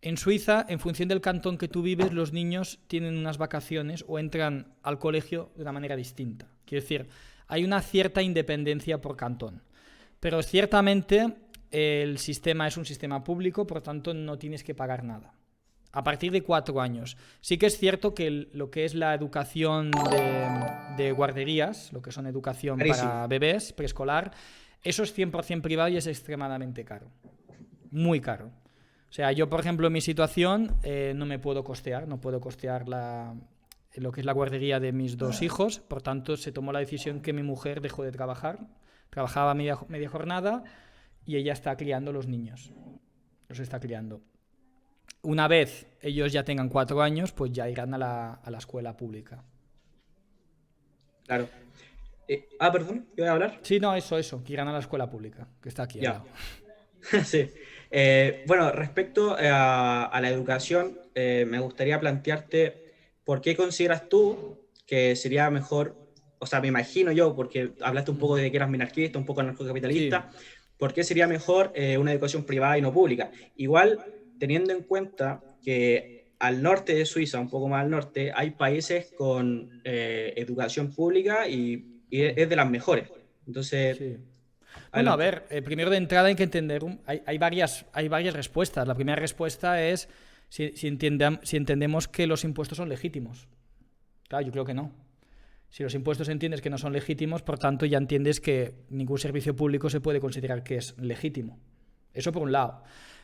en Suiza, en función del cantón que tú vives, los niños tienen unas vacaciones o entran al colegio de una manera distinta. Quiero decir, hay una cierta independencia por cantón. Pero ciertamente el sistema es un sistema público, por tanto no tienes que pagar nada. A partir de 4 años. Sí que es cierto que lo que es la educación de guarderías, lo que son educación Carísimo. para bebés, preescolar, eso es 100% privado y es extremadamente caro. Muy caro. O sea, yo, por ejemplo, en mi situación no me puedo costear, no puedo costear lo que es la guardería de mis 2 hijos, por tanto se tomó la decisión que mi mujer dejó de trabajar, trabajaba media jornada y ella está criando los niños, los está criando. Una vez ellos ya tengan 4 años, pues ya irán a la escuela pública. Claro. Perdón, ¿iba a hablar? Sí, no, eso, que irán a la escuela pública, que está aquí al Ya. lado. Sí. Bueno, respecto a la educación, me gustaría plantearte por qué consideras tú que sería mejor, o sea, me imagino yo, porque hablaste un poco de que eras minarquista, un poco Sí, anarcocapitalista, ¿por qué sería mejor una educación privada y no pública? Igual, teniendo en cuenta que al norte de Suiza, un poco más al norte, hay países con educación pública y es de las mejores. Entonces, sí. Bueno, a adelante. ver, primero de entrada hay que entender, hay varias respuestas. La primera respuesta es si entendemos que los impuestos son legítimos. Claro, yo creo que no. Si los impuestos entiendes que no son legítimos, por tanto ya entiendes que ningún servicio público se puede considerar que es legítimo. Eso por un lado.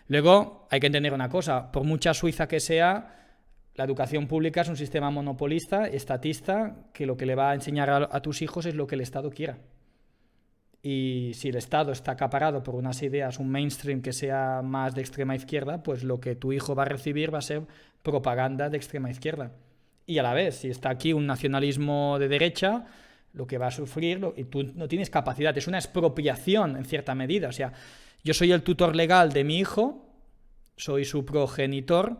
Luego hay que entender una cosa, por mucha Suiza que sea, la educación pública es un sistema monopolista, estatista, que lo que le va a enseñar a tus hijos es lo que el Estado quiera. Y si el Estado está acaparado por unas ideas, un mainstream que sea más de extrema izquierda, pues lo que tu hijo va a recibir va a ser propaganda de extrema izquierda. Y a la vez, si está aquí un nacionalismo de derecha, lo que va a sufrir, y tú no tienes capacidad, es una expropiación en cierta medida. O sea, yo soy el tutor legal de mi hijo, soy su progenitor,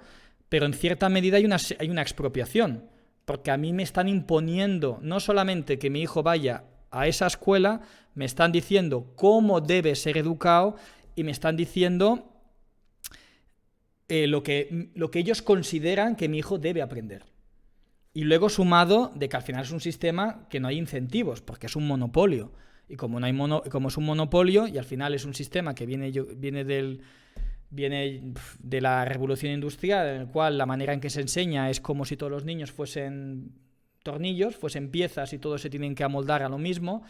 pero en cierta medida hay una expropiación, porque a mí me están imponiendo no solamente que mi hijo vaya a esa escuela, me están diciendo cómo debe ser educado y me están diciendo lo que ellos consideran que mi hijo debe aprender. Y luego sumado de que al final es un sistema que no hay incentivos, porque es un monopolio. Y como, no hay como es un monopolio y al final es un sistema que viene de la revolución industrial, en el cual la manera en que se enseña es como si todos los niños fuesen tornillos, fuesen piezas y todos se tienen que amoldar a lo mismo.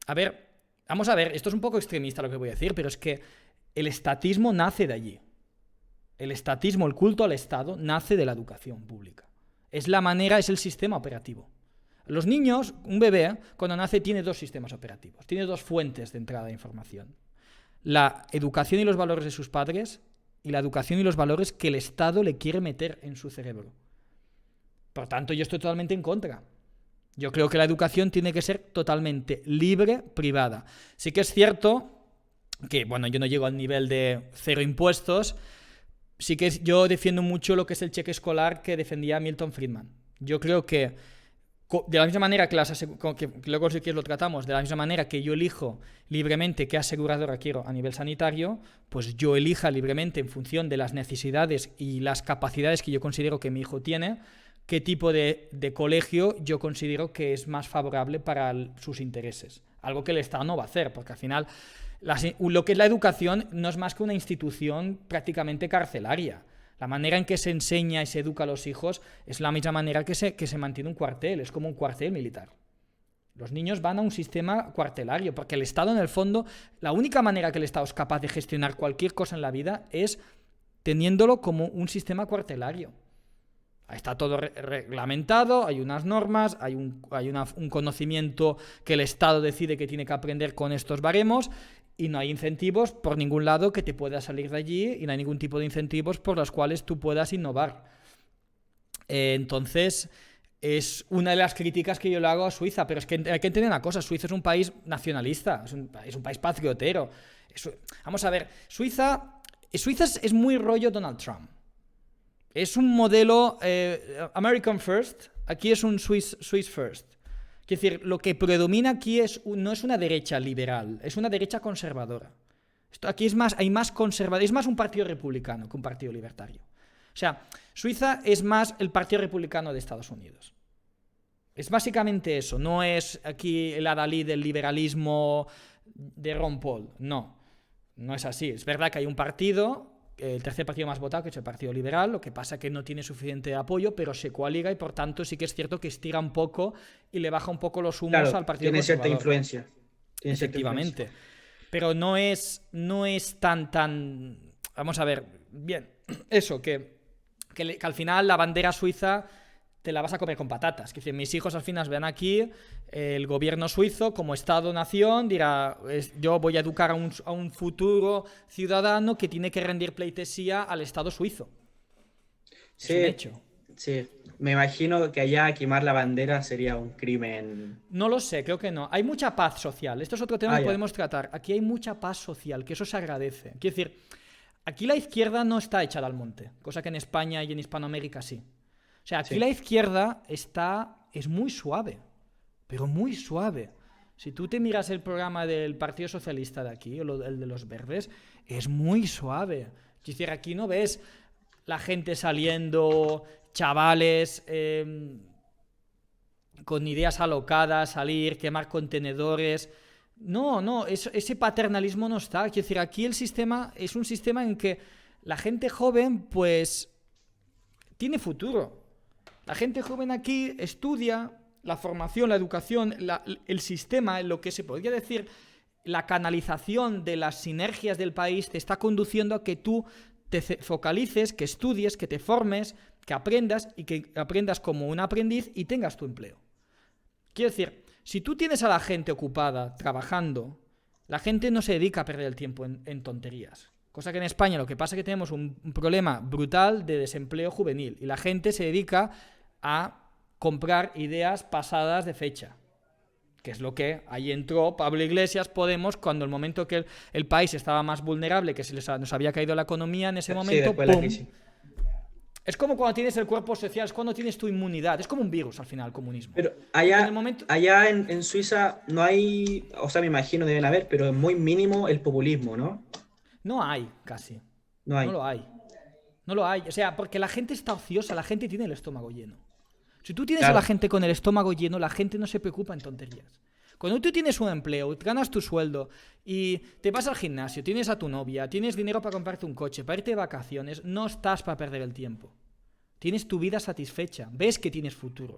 A ver, vamos a ver, esto es un poco extremista lo que voy a decir, pero es que el estatismo nace de allí. El estatismo, el culto al Estado, nace de la educación pública. Es la manera, es el sistema operativo. Los niños, un bebé, cuando nace tiene 2 sistemas operativos, tiene 2 fuentes de entrada de información. La educación y los valores de sus padres y la educación y los valores que el Estado le quiere meter en su cerebro. Por tanto, yo estoy totalmente en contra. Yo creo que la educación tiene que ser totalmente libre, privada. Sí que es cierto que, bueno, yo no llego al nivel de 0 impuestos. Sí que yo defiendo mucho lo que es el cheque escolar que defendía Milton Friedman. Yo creo que de la misma manera que luego si quieres lo tratamos, de la misma manera que yo elijo libremente qué aseguradora quiero a nivel sanitario, pues yo elija libremente en función de las necesidades y las capacidades que yo considero que mi hijo tiene, qué tipo de colegio yo considero que es más favorable para sus intereses. Algo que el Estado no va a hacer, porque al final lo que es la educación no es más que una institución prácticamente carcelaria. La manera en que se enseña y se educa a los hijos es la misma manera que se mantiene un cuartel, es como un cuartel militar. Los niños van a un sistema cuartelario, porque el Estado, en el fondo, la única manera que el Estado es capaz de gestionar cualquier cosa en la vida es teniéndolo como un sistema cuartelario. Está todo reglamentado, hay unas normas, hay un conocimiento que el Estado decide que tiene que aprender con estos baremos, y no hay incentivos por ningún lado que te puedas salir de allí, y no hay ningún tipo de incentivos por los cuales tú puedas innovar. Entonces, es una de las críticas que yo le hago a Suiza, pero es que hay que entender una cosa: Suiza es un país nacionalista, es un país patriotero. Vamos a ver, Suiza es muy rollo Donald Trump. Es un modelo American First, aquí es un Swiss First. Es decir, lo que predomina aquí no es una derecha liberal, es una derecha conservadora. Aquí hay más conservador, es más un partido republicano que un partido libertario. O sea, Suiza es más el partido republicano de Estados Unidos. Es básicamente eso, no es aquí el adalid del liberalismo de Ron Paul, no es así. Es verdad que hay un partido, el tercer partido más votado, que es el Partido Liberal, lo que pasa que no tiene suficiente apoyo, pero se coaliga y por tanto sí que es cierto que estira un poco y le baja un poco los humos al Partido Conservador. Cierta influencia. Efectivamente. Pero no es tan... Vamos a ver, bien, eso, que al final la bandera suiza te la vas a comer con patatas. Es decir, mis hijos al final ven aquí, el gobierno suizo como Estado-nación dirá, yo voy a educar a un futuro ciudadano que tiene que rendir pleitesía al Estado suizo. Sí, es un hecho. Sí, me imagino que allá quemar la bandera sería un crimen. No lo sé, creo que no. Hay mucha paz social. Esto es otro tema que podemos tratar. Aquí hay mucha paz social, que eso se agradece. Quiero decir, aquí la izquierda no está echada al monte, cosa que en España y en Hispanoamérica sí. O sea, aquí la izquierda es muy suave, pero muy suave. Si tú te miras el programa del Partido Socialista de aquí, o el de los verdes, es muy suave. Es decir, aquí no ves la gente saliendo, chavales con ideas alocadas, salir, quemar contenedores. No, ese paternalismo no está. Es decir, aquí el sistema es un sistema en que la gente joven, pues, tiene futuro. La gente joven aquí estudia la formación, la educación, el sistema, en lo que se podría decir la canalización de las sinergias del país, te está conduciendo a que tú te focalices, que estudies, que te formes, que aprendas y que aprendas como un aprendiz y tengas tu empleo. Quiero decir, si tú tienes a la gente ocupada, trabajando, la gente no se dedica a perder el tiempo en tonterías. Cosa que en España lo que pasa es que tenemos un problema brutal de desempleo juvenil y la gente se dedica a comprar ideas pasadas de fecha, que es lo que ahí entró Pablo Iglesias, Podemos, cuando el momento que el país estaba más vulnerable, que nos había caído la economía, en ese momento, ¡pum! Es como cuando tienes el cuerpo social, es cuando tienes tu inmunidad, es como un virus al final el comunismo. Pero allá en Suiza no hay, o sea, me imagino deben haber, pero es muy mínimo el populismo, ¿no? No hay, casi. No hay. No lo hay. O sea, porque la gente está ociosa, la gente tiene el estómago lleno. Si tú tienes a la gente con el estómago lleno, la gente no se preocupa en tonterías. Cuando tú tienes un empleo, ganas tu sueldo y te vas al gimnasio, tienes a tu novia, tienes dinero para comprarte un coche, para irte de vacaciones, no estás para perder el tiempo. Tienes tu vida satisfecha, ves que tienes futuro.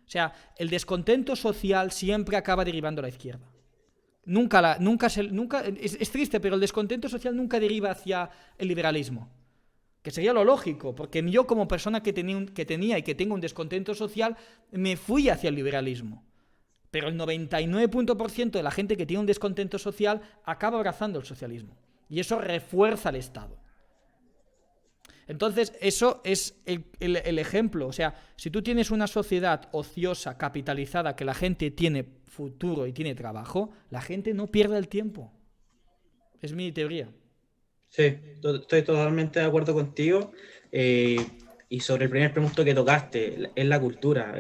O sea, el descontento social siempre acaba derivando a la izquierda. Es triste, pero el descontento social nunca deriva hacia el liberalismo. Que sería lo lógico, porque yo como persona que tenía y que tengo un descontento social, me fui hacia el liberalismo. Pero el 99% de la gente que tiene un descontento social acaba abrazando el socialismo. Y eso refuerza el Estado. Entonces, eso es el ejemplo. O sea, si tú tienes una sociedad ociosa, capitalizada, que la gente tiene futuro y tiene trabajo, la gente no pierde el tiempo. Es mi teoría. Sí, estoy totalmente de acuerdo contigo. Y sobre el primer punto que tocaste, es la cultura,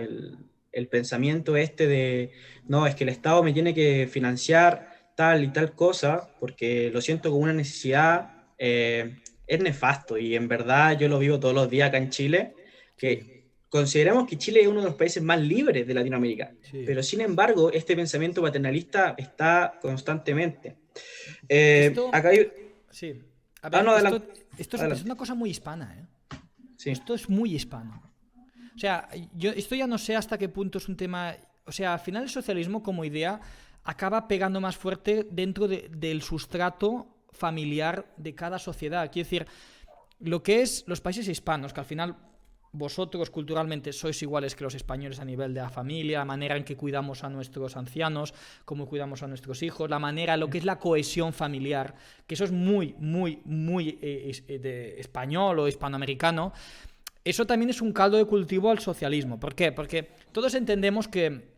el pensamiento de, no, es que el Estado me tiene que financiar tal y tal cosa, porque lo siento como una necesidad, es nefasto. Y en verdad yo lo vivo todos los días acá en Chile, que consideramos que Chile es uno de los países más libres de Latinoamérica, Sí. pero sin embargo este pensamiento paternalista está constantemente. Esto, Acá hay... sí. A ver, no, esto es adelante. una cosa muy hispana, ¿eh? Sí. Esto es muy hispano. O sea, esto ya no sé hasta qué punto es un tema... O sea, al final el socialismo como idea acaba pegando más fuerte dentro del sustrato familiar de cada sociedad. Quiero decir, lo que es los países hispanos, que al final vosotros culturalmente sois iguales que los españoles a nivel de la familia, la manera en que cuidamos a nuestros ancianos, cómo cuidamos a nuestros hijos, la manera, lo que es la cohesión familiar, que eso es muy, muy, muy de español o hispanoamericano. Eso también es un caldo de cultivo al socialismo. ¿Por qué? Porque todos entendemos que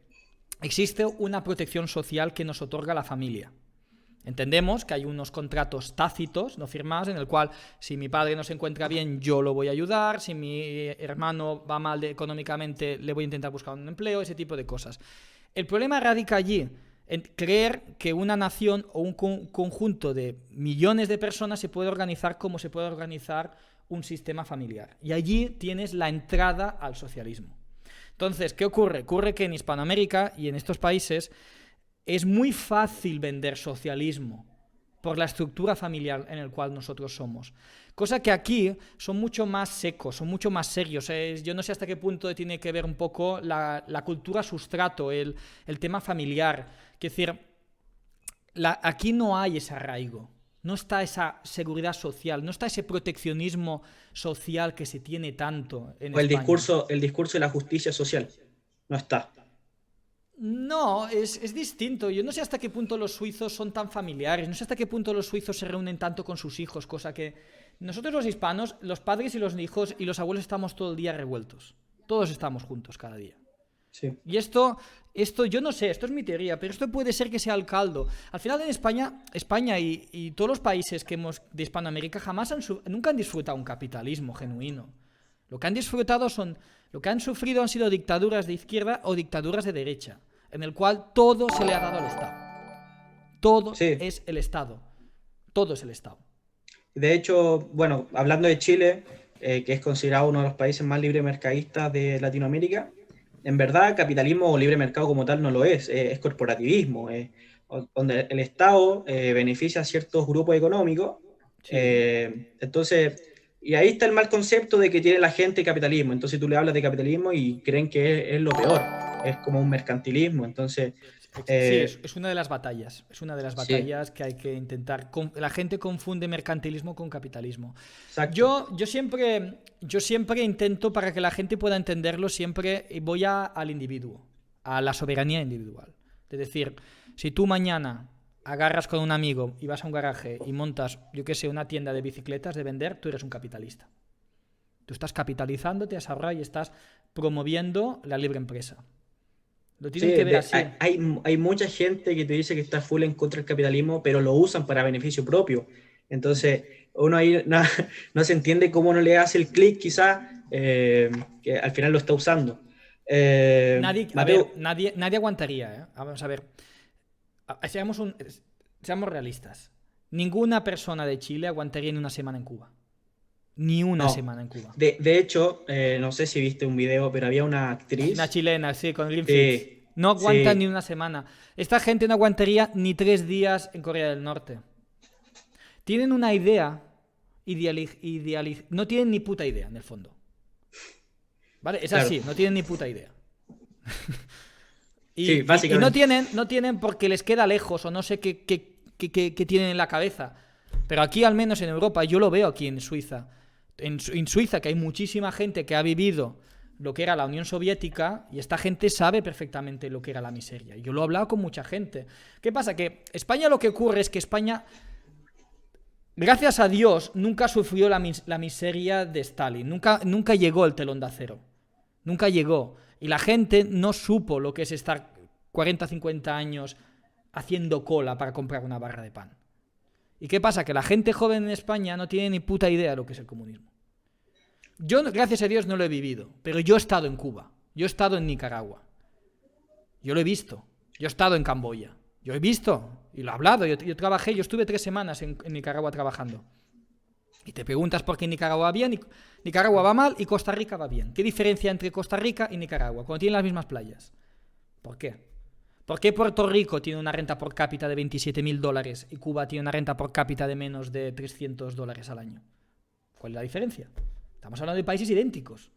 existe una protección social que nos otorga la familia. Entendemos que hay unos contratos tácitos, no firmados, en el cual si mi padre no se encuentra bien, yo lo voy a ayudar, si mi hermano va mal económicamente, le voy a intentar buscar un empleo, ese tipo de cosas. El problema radica allí, en creer que una nación o un conjunto de millones de personas se puede organizar como se puede organizar un sistema familiar. Y allí tienes la entrada al socialismo. Entonces, ¿qué ocurre? Ocurre que en Hispanoamérica y en estos países es muy fácil vender socialismo por la estructura familiar en el cual nosotros somos. Cosa que aquí son mucho más secos, son mucho más serios. Yo no sé hasta qué punto tiene que ver un poco la cultura sustrato, el tema familiar. Es decir, aquí no hay ese arraigo, no está esa seguridad social, no está ese proteccionismo social que se tiene tanto en O el España. discurso de la justicia social. No está. No, es distinto. Yo no sé hasta qué punto los suizos son tan familiares, no sé hasta qué punto los suizos se reúnen tanto con sus hijos, cosa que nosotros los hispanos, los padres y los hijos y los abuelos estamos todo el día revueltos. Todos estamos juntos cada día. Sí. Y esto yo no sé, esto es mi teoría, pero esto puede ser que sea el caldo. Al final en España y todos los países que hemos de Hispanoamérica nunca han disfrutado un capitalismo genuino. Lo que han sufrido han sido dictaduras de izquierda o dictaduras de derecha, en el cual todo se le ha dado al Estado. Todo Sí. es el Estado. Todo es el Estado. De hecho, bueno, hablando de Chile, que es considerado uno de los países más libremercadistas de Latinoamérica, en verdad capitalismo o libre mercado como tal no lo es corporativismo, donde el Estado beneficia a ciertos grupos económicos. Sí. Entonces, y ahí está el mal concepto de que tiene la gente capitalismo. Entonces tú le hablas de capitalismo y creen que es lo peor, es como un mercantilismo. Entonces, Sí, es una de las batallas. Es una de las batallas que hay que intentar. La gente confunde mercantilismo con capitalismo. exacto. Yo siempre intento, para que la gente pueda entenderlo, siempre voy al individuo, a la soberanía individual. Es decir, si tú mañana agarras con un amigo y vas a un garaje y montas, yo qué sé, una tienda de bicicletas de vender, tú eres un capitalista. Tú estás capitalizándote, has ahorrado y estás promoviendo la libre empresa. Lo tienen que ver así. Hay mucha gente que te dice que está full en contra del capitalismo, pero lo usan para beneficio propio. Entonces, uno ahí no se entiende cómo no le hace el clic, quizás, que al final lo está usando. Nadie aguantaría, ¿eh? Vamos a ver. Seamos realistas. Ninguna persona de Chile aguantaría ni una semana en Cuba. Ni una semana en Cuba. De hecho, no sé si viste un video, pero había una actriz. Una chilena, sí, con Greenfields. No aguanta ni una semana. Esta gente no aguantaría ni 3 días en Corea del Norte. Tienen una idea no tienen ni puta idea, en el fondo. ¿Vale? Es así, no tienen ni puta idea. y no tienen porque les queda lejos o no sé qué tienen en la cabeza. Pero aquí, al menos en Europa, yo lo veo aquí en Suiza. en Suiza, que hay muchísima gente que ha vivido lo que era la Unión Soviética, y esta gente sabe perfectamente lo que era la miseria. Yo lo he hablado con mucha gente. ¿Qué pasa? Que España, lo que ocurre es que España, gracias a Dios, nunca sufrió la miseria de Stalin. Nunca llegó el telón de acero. Nunca llegó. Y la gente no supo lo que es estar 40, 50 años haciendo cola para comprar una barra de pan. ¿Y qué pasa? Que la gente joven en España no tiene ni puta idea de lo que es el comunismo. Yo, gracias a Dios, no lo he vivido, pero yo he estado en Cuba, yo he estado en Nicaragua, yo lo he visto, yo he estado en Camboya, yo he visto y lo he hablado, yo trabajé, yo estuve 3 semanas en Nicaragua trabajando. Y te preguntas por qué Nicaragua va bien, Nicaragua va mal y Costa Rica va bien. ¿Qué diferencia entre Costa Rica y Nicaragua cuando tienen las mismas playas? ¿Por qué? ¿Por qué Puerto Rico tiene una renta por cápita de $27.000 y Cuba tiene una renta por cápita de menos de $300 al año? ¿Cuál es la diferencia? Estamos hablando de países idénticos.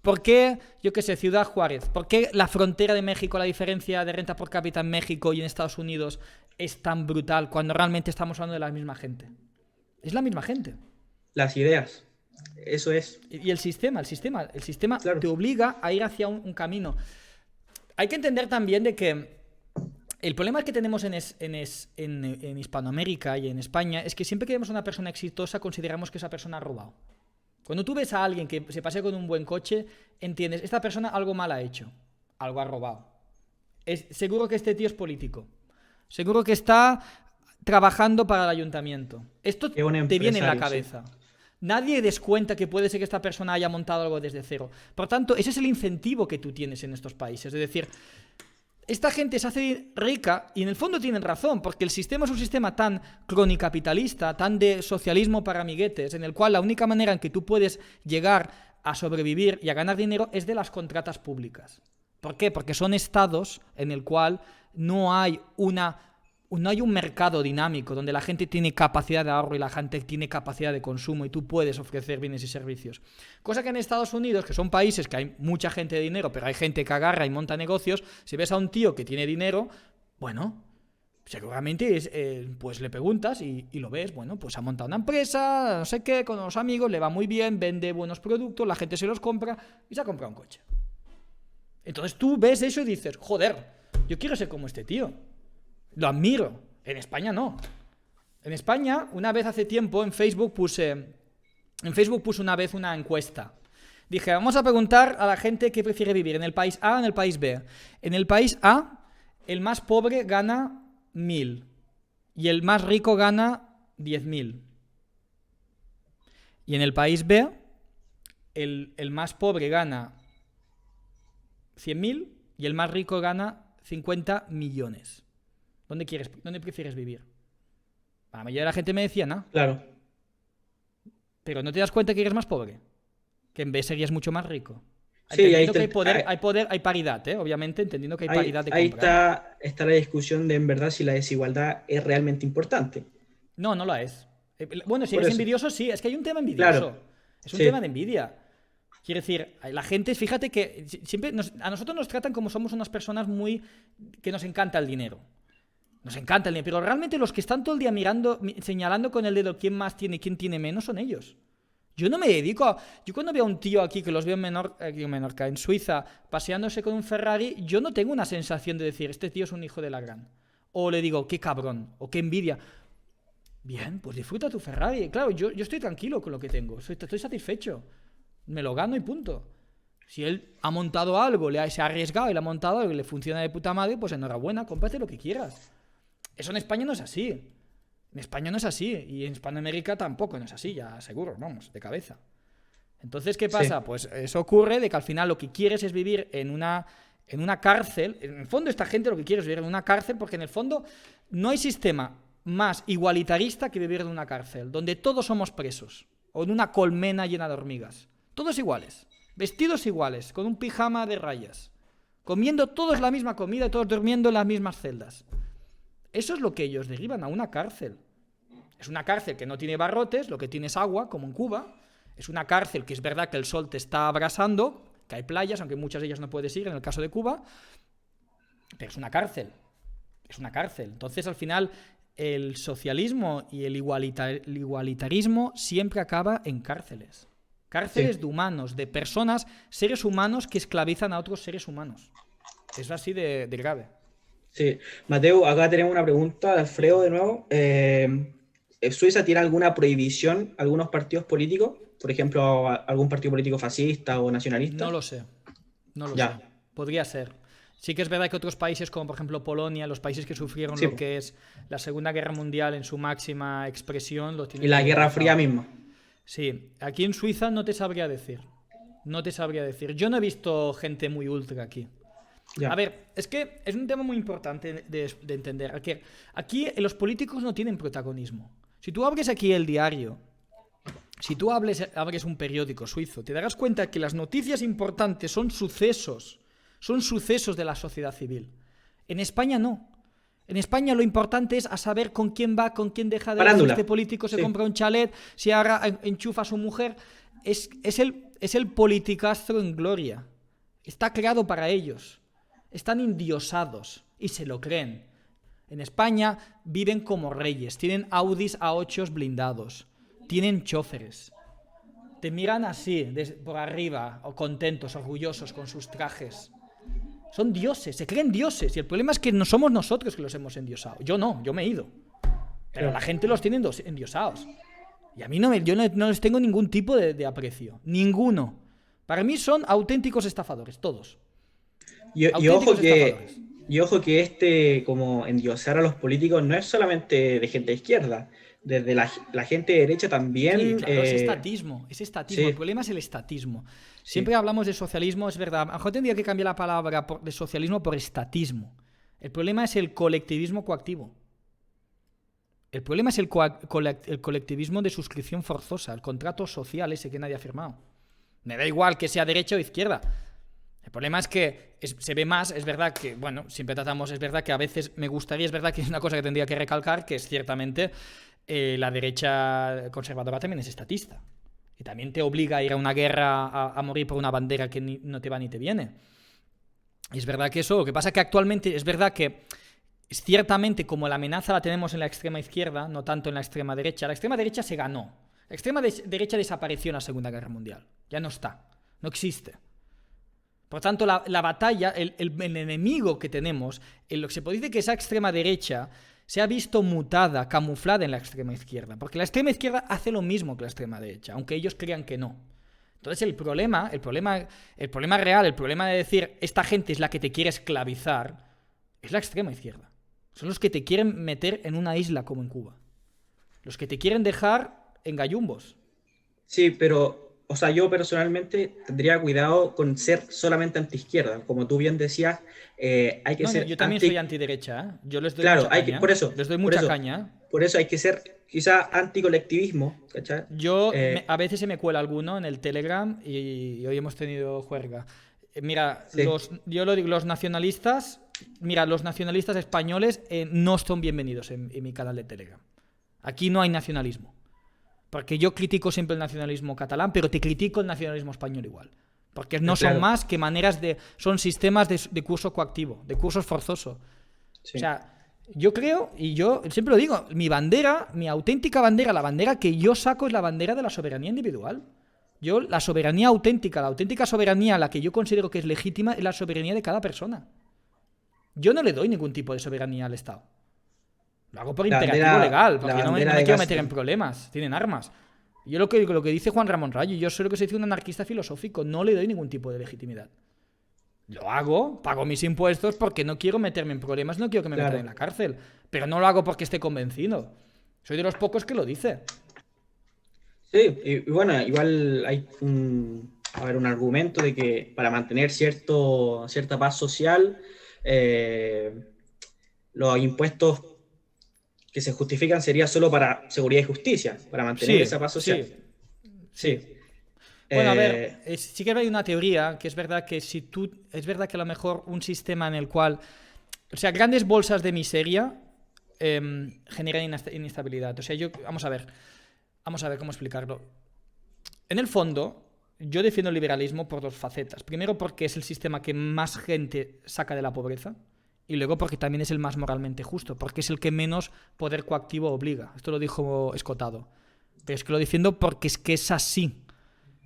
¿Por qué, yo qué sé, Ciudad Juárez? ¿Por qué la frontera de México, la diferencia de renta por cápita en México y en Estados Unidos es tan brutal cuando realmente estamos hablando de la misma gente? Es la misma gente. Las ideas. Eso es. Y el sistema Claro. te obliga a ir hacia un camino. Hay que entender también de que el problema que tenemos en Hispanoamérica y en España es que siempre que vemos a una persona exitosa consideramos que esa persona ha robado. Cuando tú ves a alguien que se pasea con un buen coche, entiendes, esta persona algo mal ha hecho, algo ha robado. Seguro que este tío es político. Seguro que está trabajando para el ayuntamiento. Esto te viene en la cabeza. Sí. Nadie descuenta que puede ser que esta persona haya montado algo desde cero. Por tanto, ese es el incentivo que tú tienes en estos países. Es decir, esta gente se hace rica y en el fondo tienen razón, porque el sistema es un sistema tan cronicapitalista, tan de socialismo para amiguetes, en el cual la única manera en que tú puedes llegar a sobrevivir y a ganar dinero es de las contratas públicas. ¿Por qué? Porque son estados en el cual no hay un mercado dinámico donde la gente tiene capacidad de ahorro y la gente tiene capacidad de consumo y tú puedes ofrecer bienes y servicios. Cosa que en Estados Unidos, que son países que hay mucha gente de dinero, pero hay gente que agarra y monta negocios, si ves a un tío que tiene dinero, bueno, seguramente pues le preguntas y lo ves, bueno, pues ha montado una empresa, no sé qué, con unos amigos, le va muy bien, vende buenos productos, la gente se los compra y se ha comprado un coche. Entonces tú ves eso y dices, joder, yo quiero ser como este tío. Lo admiro. En España no. En España, una vez hace tiempo, en Facebook puse una vez una encuesta. Dije, vamos a preguntar a la gente qué prefiere vivir, en el país A o en el país B. En el país A, el más pobre gana 1.000 y el más rico gana 10.000. Y en el país B, el más pobre gana 100.000 y el más rico gana 50 millones. ¿Dónde prefieres vivir? La mayoría de la gente me decía, ¿no? Claro. Pero ¿no te das cuenta que eres más pobre? Que en vez serías mucho más rico. Sí, entendiendo que hay poder, hay paridad, ¿eh? Obviamente, entendiendo que hay paridad de compra. Ahí está la discusión de, en verdad, si la desigualdad es realmente importante. No, no la es. Bueno, si eres envidioso, sí. Es que hay un tema envidioso. Claro. Es un tema de envidia. Quiere decir, la gente, fíjate que siempre a nosotros nos tratan como somos unas personas que nos encanta el dinero. Nos encanta el dinero, pero realmente los que están todo el día mirando, señalando con el dedo quién más tiene y quién tiene menos son ellos. Yo no me dedico a... Yo cuando veo a un tío aquí que los veo en Menorca, en Suiza, paseándose con un Ferrari, yo no tengo una sensación de decir, este tío es un hijo de la gran. O le digo, qué cabrón, o qué envidia. Bien, pues disfruta tu Ferrari. Claro, yo estoy tranquilo con lo que tengo, estoy satisfecho. Me lo gano y punto. Si él ha montado algo, se ha arriesgado y le ha montado algo y le funciona de puta madre, pues enhorabuena, cómprate lo que quieras. Eso en España no es así. En España no es así. Y en Hispanoamérica tampoco no es así, ya seguro, vamos, de cabeza. Entonces, ¿qué pasa? Sí. Pues eso ocurre de que al final lo que quieres es vivir en una cárcel. En el fondo esta gente lo que quiere es vivir en una cárcel porque en el fondo no hay sistema más igualitarista que vivir en una cárcel, donde todos somos presos o en una colmena llena de hormigas. Todos iguales, vestidos iguales, con un pijama de rayas, comiendo todos la misma comida y todos durmiendo en las mismas celdas. Eso es lo que ellos derivan a una cárcel. Es una cárcel que no tiene barrotes, lo que tiene es agua, como en Cuba. Es una cárcel que es verdad que el sol te está abrasando, que hay playas, aunque muchas de ellas no puedes ir, en el caso de Cuba. Pero es una cárcel. Es una cárcel. Entonces, al final, el socialismo y el igualitarismo siempre acaba en cárceles. Cárceles de humanos, de personas, seres humanos que esclavizan a otros seres humanos. Es así de grave. Sí. Mateo, acá tenemos una pregunta de Alfredo de nuevo. ¿Suiza tiene alguna prohibición a algunos partidos políticos? Por ejemplo, algún partido político fascista o nacionalista. No lo sé. No lo sé. Podría ser. Sí que es verdad que otros países, como por ejemplo Polonia, los países que sufrieron lo que es la Segunda Guerra Mundial en su máxima expresión, lo tienen. Y la Guerra Fría misma. Sí. Aquí en Suiza no te sabría decir. No te sabría decir. Yo no he visto gente muy ultra aquí. A ver, es que es un tema muy importante de entender. Aquí los políticos no tienen protagonismo. Si tú abres aquí el diario, si tú abres un periódico suizo, te darás cuenta que las noticias importantes son sucesos de la sociedad civil. En España no. En España lo importante es a saber con quién va, con quién deja de ir, si este político se compra un chalet, si ahora enchufa a su mujer. Es el politicastro en gloria. Está creado para ellos. Están endiosados y se lo creen. En España viven como reyes, tienen Audis A8 blindados, tienen choferes. Te miran así, por arriba, o contentos, orgullosos con sus trajes. Son dioses, se creen dioses. Y el problema es que no somos nosotros que los hemos endiosado. Yo no, yo me he ido. Pero la gente los tiene endiosados. Y a mí yo no les tengo ningún tipo de aprecio. Ninguno. Para mí son auténticos estafadores, todos. Y ojo que como endiosar a los políticos no es solamente de gente de izquierda, desde la gente de derecha también. Sí, claro, es estatismo. Sí. El problema es el estatismo. Siempre hablamos de socialismo, es verdad. A lo mejor tendría que cambiar la palabra de socialismo por estatismo. El problema es el colectivismo coactivo. El problema es el colectivismo de suscripción forzosa, el contrato social ese que nadie ha firmado. Me da igual que sea derecha o izquierda. El problema es que se ve más, es verdad que, bueno, siempre tratamos, es verdad que a veces me gustaría, es verdad que es una cosa que tendría que recalcar, que es ciertamente la derecha conservadora también es estatista. Y también te obliga a ir a una guerra a morir por una bandera que no te va ni te viene. Y es verdad que eso, lo que pasa es que actualmente es verdad que ciertamente como la amenaza la tenemos en la extrema izquierda, no tanto en la extrema derecha se ganó. La extrema derecha desapareció en la Segunda Guerra Mundial. Ya no está, no existe. Por tanto, la batalla, el enemigo que tenemos, lo que se puede decir que esa extrema derecha se ha visto mutada, camuflada en la extrema izquierda. Porque la extrema izquierda hace lo mismo que la extrema derecha, aunque ellos crean que no. Entonces el problema real, el problema de decir esta gente es la que te quiere esclavizar, es la extrema izquierda. Son los que te quieren meter en una isla como en Cuba. Los que te quieren dejar en gallumbos. Sí, pero... O sea, yo personalmente tendría cuidado con ser solamente antiizquierda. Como tú bien decías, hay que ser... Yo también soy antiderecha, ¿eh? Yo les doy mucha caña. Por eso. Les doy mucha caña. Por eso hay que ser quizá anticolectivismo, ¿cachai? Yo a veces se me cuela alguno en el Telegram y hoy hemos tenido juerga. Mira, yo lo digo, los nacionalistas españoles no son bienvenidos en mi canal de Telegram. Aquí no hay nacionalismo. Porque yo critico siempre el nacionalismo catalán, pero te critico el nacionalismo español igual. Porque no son más que son sistemas de curso coactivo, de cursos forzosos. Sí. O sea, yo creo, y yo siempre lo digo, mi bandera, mi auténtica bandera, la bandera que yo saco es la bandera de la soberanía individual. La soberanía auténtica, la auténtica soberanía, la que yo considero que es legítima, es la soberanía de cada persona. Yo no le doy ningún tipo de soberanía al Estado. Lo hago por imperativo legal, porque no me quiero meter en problemas. Tienen armas. Yo lo que dice Juan Ramón Rayo, yo soy lo que se dice un anarquista filosófico, no le doy ningún tipo de legitimidad. Lo hago, pago mis impuestos porque no quiero meterme en problemas, no quiero que me metan en la cárcel. Pero no lo hago porque esté convencido. Soy de los pocos que lo dice. Sí, y bueno, igual hay un argumento de que para mantener cierta paz social, los impuestos que se justifican sería solo para seguridad y justicia, para mantener esa paz social. Sí. Bueno, a ver, sí que hay una teoría que es verdad que es verdad que a lo mejor un sistema en el cual, o sea, grandes bolsas de miseria generan inestabilidad. O sea, vamos a ver cómo explicarlo. En el fondo, yo defiendo el liberalismo por dos facetas. Primero, porque es el sistema que más gente saca de la pobreza Y luego porque también es el más moralmente justo, porque es el que menos poder coactivo obliga. Esto lo dijo Escotado. Pero es que lo defiendo porque es que es así.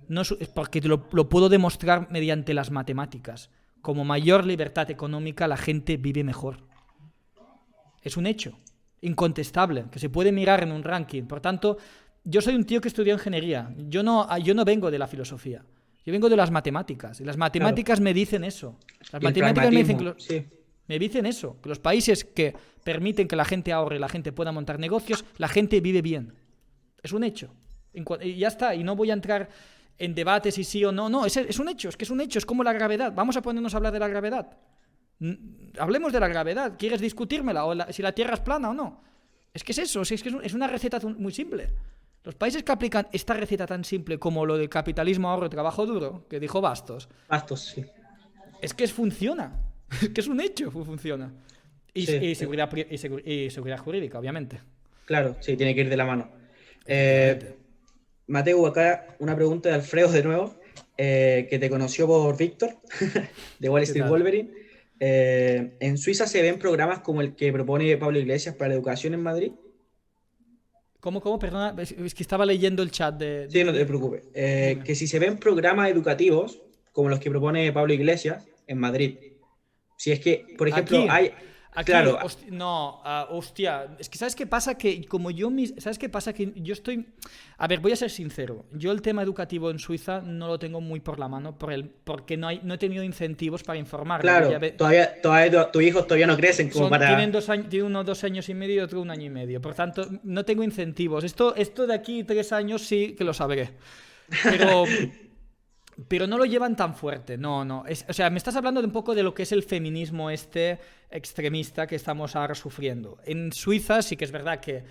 No es porque lo puedo demostrar mediante las matemáticas. Como mayor libertad económica, la gente vive mejor. Es un hecho incontestable, que se puede mirar en un ranking. Por tanto, yo soy un tío que estudió ingeniería. Yo no vengo de la filosofía. Yo vengo de las matemáticas. Y las matemáticas me dicen eso. Las matemáticas me dicen que me dicen eso, que los países que permiten que la gente ahorre, la gente pueda montar negocios, la gente vive bien. Es un hecho. Y ya está. Y no voy a entrar en debates si sí o no. No, es un hecho. Es que es un hecho. Es como la gravedad. Vamos a ponernos a hablar de la gravedad. Hablemos de la gravedad. ¿Quieres discutírmela? O si la Tierra es plana o no. Es que es eso. Es que es una receta muy simple. Los países que aplican esta receta tan simple como lo del capitalismo, ahorro y trabajo duro, que dijo Bastos. Bastos, sí. Es que funciona. Es que es un hecho, funciona. Y, Sí. y seguridad jurídica, obviamente. Claro, sí, tiene que ir de la mano. Mateo, acá una pregunta de Alfredo de nuevo, que te conoció por Víctor, de Wall Street Wolverine. ¿En Suiza se ven programas como el que propone Pablo Iglesias para la educación en Madrid? ¿Cómo? Perdona, es que estaba leyendo el chat de... Sí, no te preocupes. Que si se ven programas educativos como los que propone Pablo Iglesias en Madrid. Si es que, por ejemplo, Aquí, claro. Hostia, es que ¿sabes qué pasa? Que como ¿sabes qué pasa? Que yo estoy... A ver, voy a ser sincero. Yo el tema educativo en Suiza no lo tengo muy por la mano porque no he tenido incentivos para informarme. Claro, todavía tus hijos todavía no crecen como para... Tienen uno 2 años y medio y otro 1 año y medio. Por tanto, no tengo incentivos. Esto de aquí 3 años sí que lo sabré. Pero no lo llevan tan fuerte, no. O sea, me estás hablando de un poco de lo que es el feminismo extremista que estamos ahora sufriendo. En Suiza sí que es verdad que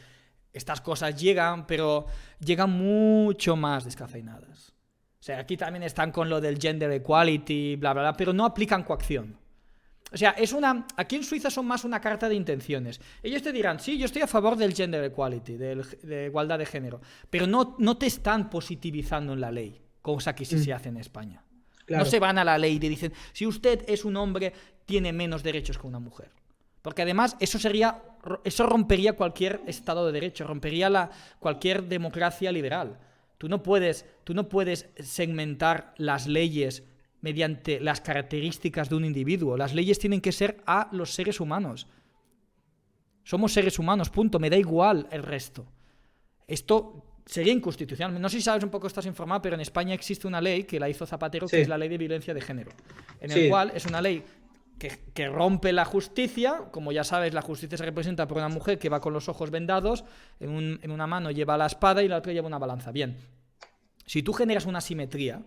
estas cosas llegan, pero llegan mucho más descafeinadas. O sea, aquí también están con lo del gender equality, bla, bla, bla, pero no aplican coacción. O sea, aquí en Suiza son más una carta de intenciones. Ellos te dirán, sí, yo estoy a favor del gender equality, de igualdad de género, pero no te están positivizando en la ley. Cosa que sí se hace en España. Claro. No se van a la ley y dicen, si usted es un hombre, tiene menos derechos que una mujer. Porque además eso rompería cualquier Estado de Derecho, rompería cualquier democracia liberal. Tú no puedes segmentar las leyes mediante las características de un individuo. Las leyes tienen que ser a los seres humanos. Somos seres humanos, punto. Me da igual el resto. Esto... sería inconstitucional. No sé si sabes un poco, estás informado, pero en España existe una ley que la hizo Zapatero, que es la ley de violencia de género, en el cual es una ley que rompe la justicia. Como ya sabes, la justicia se representa por una mujer que va con los ojos vendados, en una mano lleva la espada y la otra lleva una balanza. Bien, si tú generas una simetría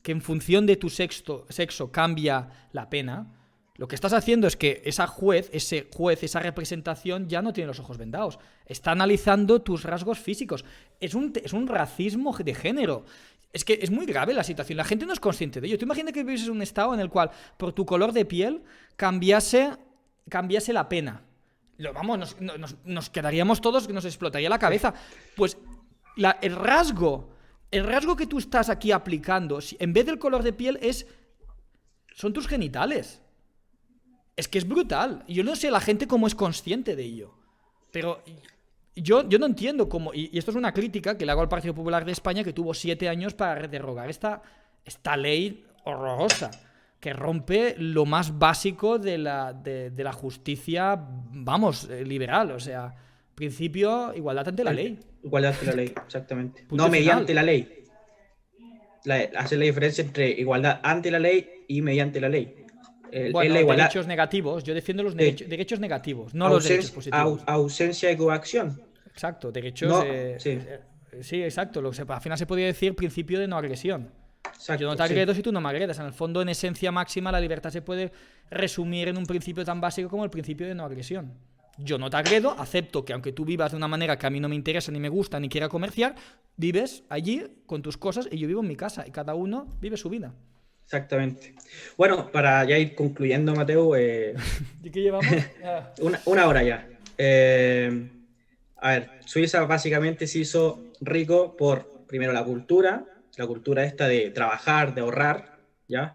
que en función de tu sexo cambia la pena, lo que estás haciendo es que ese juez, esa representación ya no tiene los ojos vendados. Está analizando tus rasgos físicos. Es un racismo de género. Es que es muy grave la situación. La gente no es consciente de ello. Tú imaginas que vives en un estado en el cual por tu color de piel cambiase la pena. Nos quedaríamos todos, que nos explotaría la cabeza. Pues el rasgo que tú estás aquí aplicando, en vez del color de piel, son tus genitales. Es que es brutal. Yo no sé la gente cómo es consciente de ello. Pero yo no entiendo cómo... Y esto es una crítica que le hago al Partido Popular de España, que tuvo 7 años para derogar esta ley horrorosa, que rompe lo más básico de la justicia, liberal. O sea, principio, igualdad ante la ley. Igualdad ante la ley, exactamente. No mediante la ley. Hace la diferencia entre igualdad ante la ley y mediante la ley. Derechos negativos. Yo defiendo los derechos negativos, no los derechos positivos. Ausencia de coacción. Exacto, derechos sí, exacto. Al final se podría decir principio de no agresión. Exacto, yo no te agredo si tú no me agredas. En el fondo, en esencia máxima, la libertad se puede resumir en un principio tan básico como el principio de no agresión. Yo no te agredo, acepto que aunque tú vivas de una manera que a mí no me interesa, ni me gusta, ni quiera comerciar, vives allí con tus cosas y yo vivo en mi casa y cada uno vive su vida. Exactamente. Bueno, para ya ir concluyendo, Mateo. ¿De qué llevamos? Una hora ya. A ver, Suiza básicamente se hizo rico por, primero, la cultura esta de trabajar, de ahorrar, ¿ya?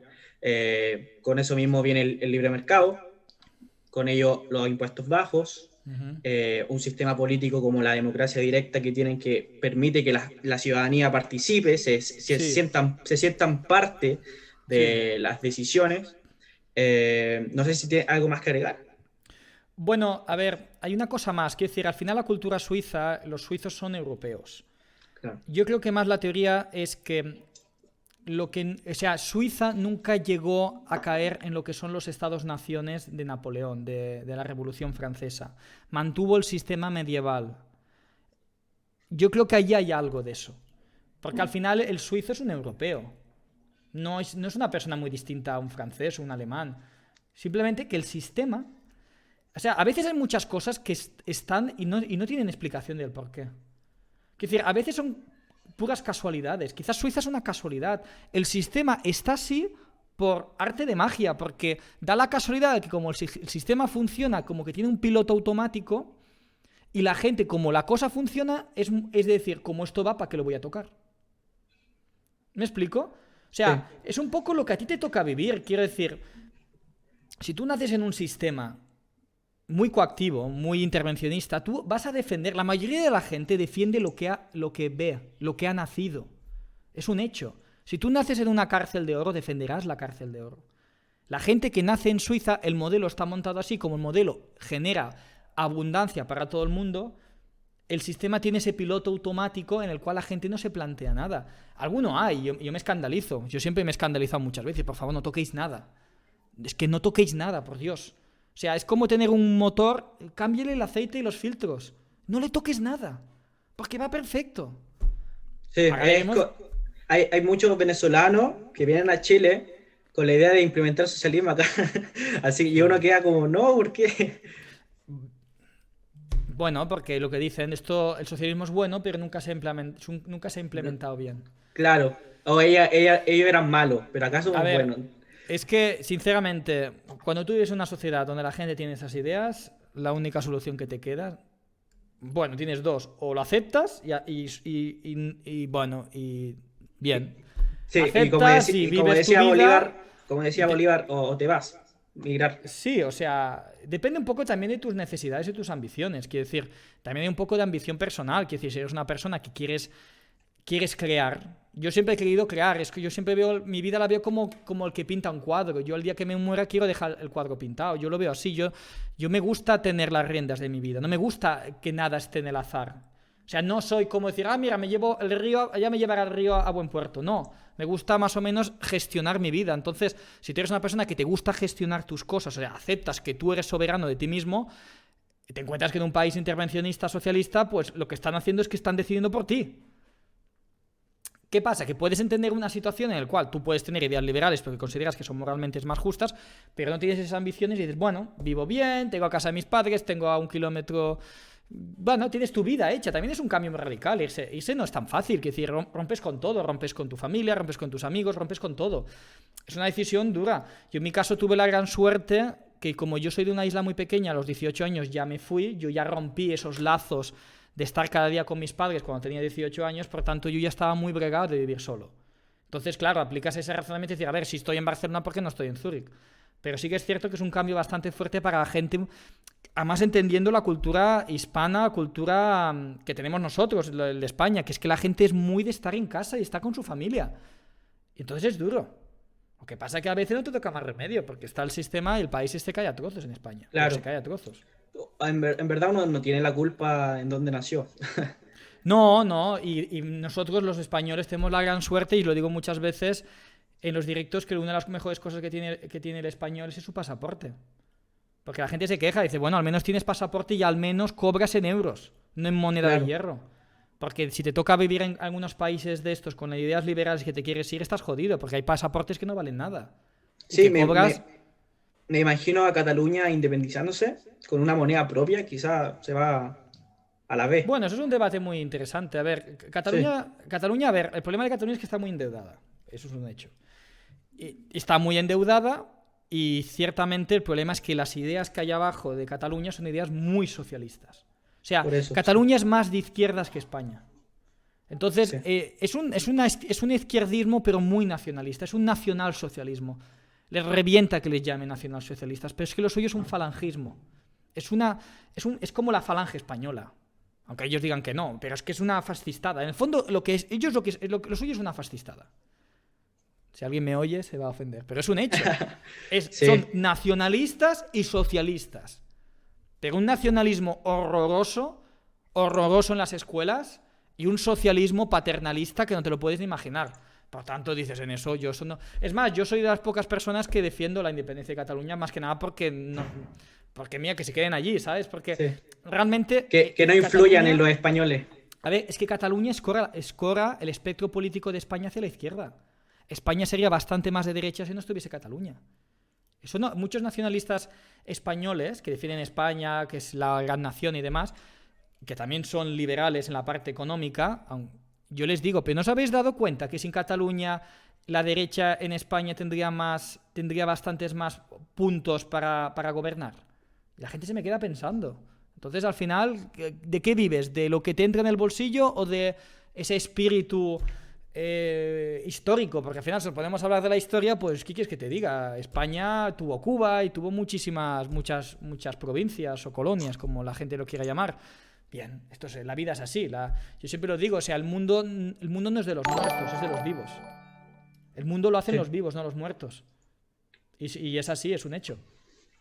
Con eso mismo viene el libre mercado. con ello los impuestos bajos, un sistema político como la democracia directa que permite que la ciudadanía participe, se sientan parte de las decisiones. No sé si tiene algo más que agregar. Bueno, a ver, hay una cosa más. Quiero decir, al final la cultura suiza, los suizos son europeos. Claro. Yo creo que más la teoría es que Suiza nunca llegó a caer en lo que son los estados-naciones de Napoleón, de la Revolución Francesa. Mantuvo el sistema medieval. Yo creo que allí hay algo de eso. Porque al final el suizo es un europeo. No es una persona muy distinta a un francés o un alemán. Simplemente que el sistema... O sea, a veces hay muchas cosas que están y no tienen explicación del por qué. Quiero decir, a veces son puras casualidades. Quizás Suiza es una casualidad. El sistema está así por arte de magia, porque da la casualidad de que como el sistema funciona como que tiene un piloto automático y la gente, como la cosa funciona, es decir, como esto va, ¿para qué lo voy a tocar? ¿Me explico? O sea, sí. Es un poco lo que a ti te toca vivir. Quiero decir, si tú naces en un sistema muy coactivo, muy intervencionista, tú vas a defender, la mayoría de la gente defiende lo que ve, lo que ha nacido. Es un hecho. Si tú naces en una cárcel de oro, defenderás la cárcel de oro. La gente que nace en Suiza, el modelo está montado así, como el modelo genera abundancia para todo el mundo, el sistema tiene ese piloto automático en el cual la gente no se plantea nada. Alguno hay, yo me escandalizo, yo siempre me he escandalizado muchas veces, por favor no toquéis nada. Es que no toquéis nada, por Dios. O sea, es como tener un motor, cámbiale el aceite y los filtros. No le toques nada, porque va perfecto. Sí, hay muchos venezolanos que vienen a Chile con la idea de implementar socialismo acá. Así que uno queda como, no, ¿por qué? Bueno, porque lo que dicen, el socialismo es bueno, pero nunca se ha implementado bien. Claro, o ellos eran malos, pero acá somos buenos. Es que, sinceramente, cuando tú vives en una sociedad donde la gente tiene esas ideas, la única solución que te queda, bueno, tienes dos, o lo aceptas y bueno, y bien. Sí, aceptas como decía Bolívar, o te vas, migrar. Sí, o sea, depende un poco también de tus necesidades y tus ambiciones. Quiero decir, también hay un poco de ambición personal. Quiero decir, si eres una persona que quieres crear. Yo siempre he querido crear, es que yo siempre mi vida la veo como el que pinta un cuadro. Yo el día que me muera quiero dejar el cuadro pintado, yo lo veo así, yo me gusta tener las riendas de mi vida, no me gusta que nada esté en el azar. O sea, no soy como decir, mira, me llevo el río, ya me llevará el río a buen puerto. No, me gusta más o menos gestionar mi vida. Entonces, si tú eres una persona que te gusta gestionar tus cosas, o sea, aceptas que tú eres soberano de ti mismo, te encuentras que en un país intervencionista socialista, pues lo que están haciendo es que están decidiendo por ti. ¿Qué pasa? Que puedes entender una situación en la cual tú puedes tener ideas liberales porque consideras que son moralmente más justas, pero no tienes esas ambiciones y dices, bueno, vivo bien, tengo a casa de mis padres, tengo a 1 kilómetro... Bueno, tienes tu vida hecha, también es un cambio muy radical, irse no es tan fácil, que decir, rompes con todo, rompes con tu familia, rompes con tus amigos, rompes con todo. Es una decisión dura. Yo en mi caso tuve la gran suerte que como yo soy de una isla muy pequeña, a los 18 años ya me fui, yo ya rompí esos lazos de estar cada día con mis padres cuando tenía 18 años, por tanto yo ya estaba muy bregado de vivir solo. Entonces, claro, aplicas ese razonamiento y dices, a ver, si estoy en Barcelona, ¿por qué no estoy en Zúrich? Pero sí que es cierto que es un cambio bastante fuerte para la gente, además entendiendo la cultura hispana, cultura que tenemos nosotros, el de España, que es que la gente es muy de estar en casa y está con su familia. Y entonces es duro. Lo que pasa es que a veces no te toca más remedio, porque está el sistema y el país se cae a trozos en España. Claro. Se cae a trozos. En verdad uno no tiene la culpa en dónde nació. No, y nosotros los españoles tenemos la gran suerte, y lo digo muchas veces en los directos, que una de las mejores cosas que tiene el español es su pasaporte. Porque la gente se queja, dice, bueno, al menos tienes pasaporte y al menos cobras en euros, no en moneda de hierro. Porque si te toca vivir en algunos países de estos con ideas liberales que te quieres ir, estás jodido, porque hay pasaportes que no valen nada. Sí, me imagino a Cataluña independizándose con una moneda propia, quizá se va a la B. Bueno, eso es un debate muy interesante. A ver, Cataluña, a ver, el problema de Cataluña es que está muy endeudada. Eso es un hecho. Está muy endeudada y ciertamente el problema es que las ideas que hay abajo de Cataluña son ideas muy socialistas. O sea, Cataluña es más de izquierdas que España. Entonces, es un izquierdismo pero muy nacionalista, es un nacionalsocialismo. Les revienta que les llamen nacionalsocialistas, pero es que lo suyo es un falangismo. Es como la falange española. Aunque ellos digan que no, pero es que es una fascistada. En el fondo, lo suyo es una fascistada. Si alguien me oye, se va a ofender. Pero es un hecho. Sí. Son nacionalistas y socialistas. Pero un nacionalismo horroroso en las escuelas y un socialismo paternalista que no te lo puedes ni imaginar. Por tanto, dices en eso, no. Es más, yo soy de las pocas personas que defiendo la independencia de Cataluña, más que nada porque mira, que se queden allí, ¿sabes? Porque Sí. realmente... Que no influyan en los españoles. A ver, es que Cataluña escora el espectro político de España hacia la izquierda. España sería bastante más de derecha si no estuviese Cataluña. Eso no, muchos nacionalistas españoles que defienden España, que es la gran nación y demás, que también son liberales en la parte económica, yo les digo, pero ¿no os habéis dado cuenta que sin Cataluña la derecha en España tendría bastantes más puntos para gobernar? La gente se me queda pensando. Entonces, al final, ¿de qué vives? ¿De lo que te entra en el bolsillo o de ese espíritu histórico? Porque al final, si podemos hablar de la historia, pues, ¿qué quieres que te diga? España tuvo Cuba y tuvo muchas provincias o colonias, como la gente lo quiera llamar. Bien, la vida es así. Yo siempre lo digo, o sea, el mundo no es de los muertos, es de los vivos. El mundo lo hacen los vivos, no los muertos. Y es así, es un hecho.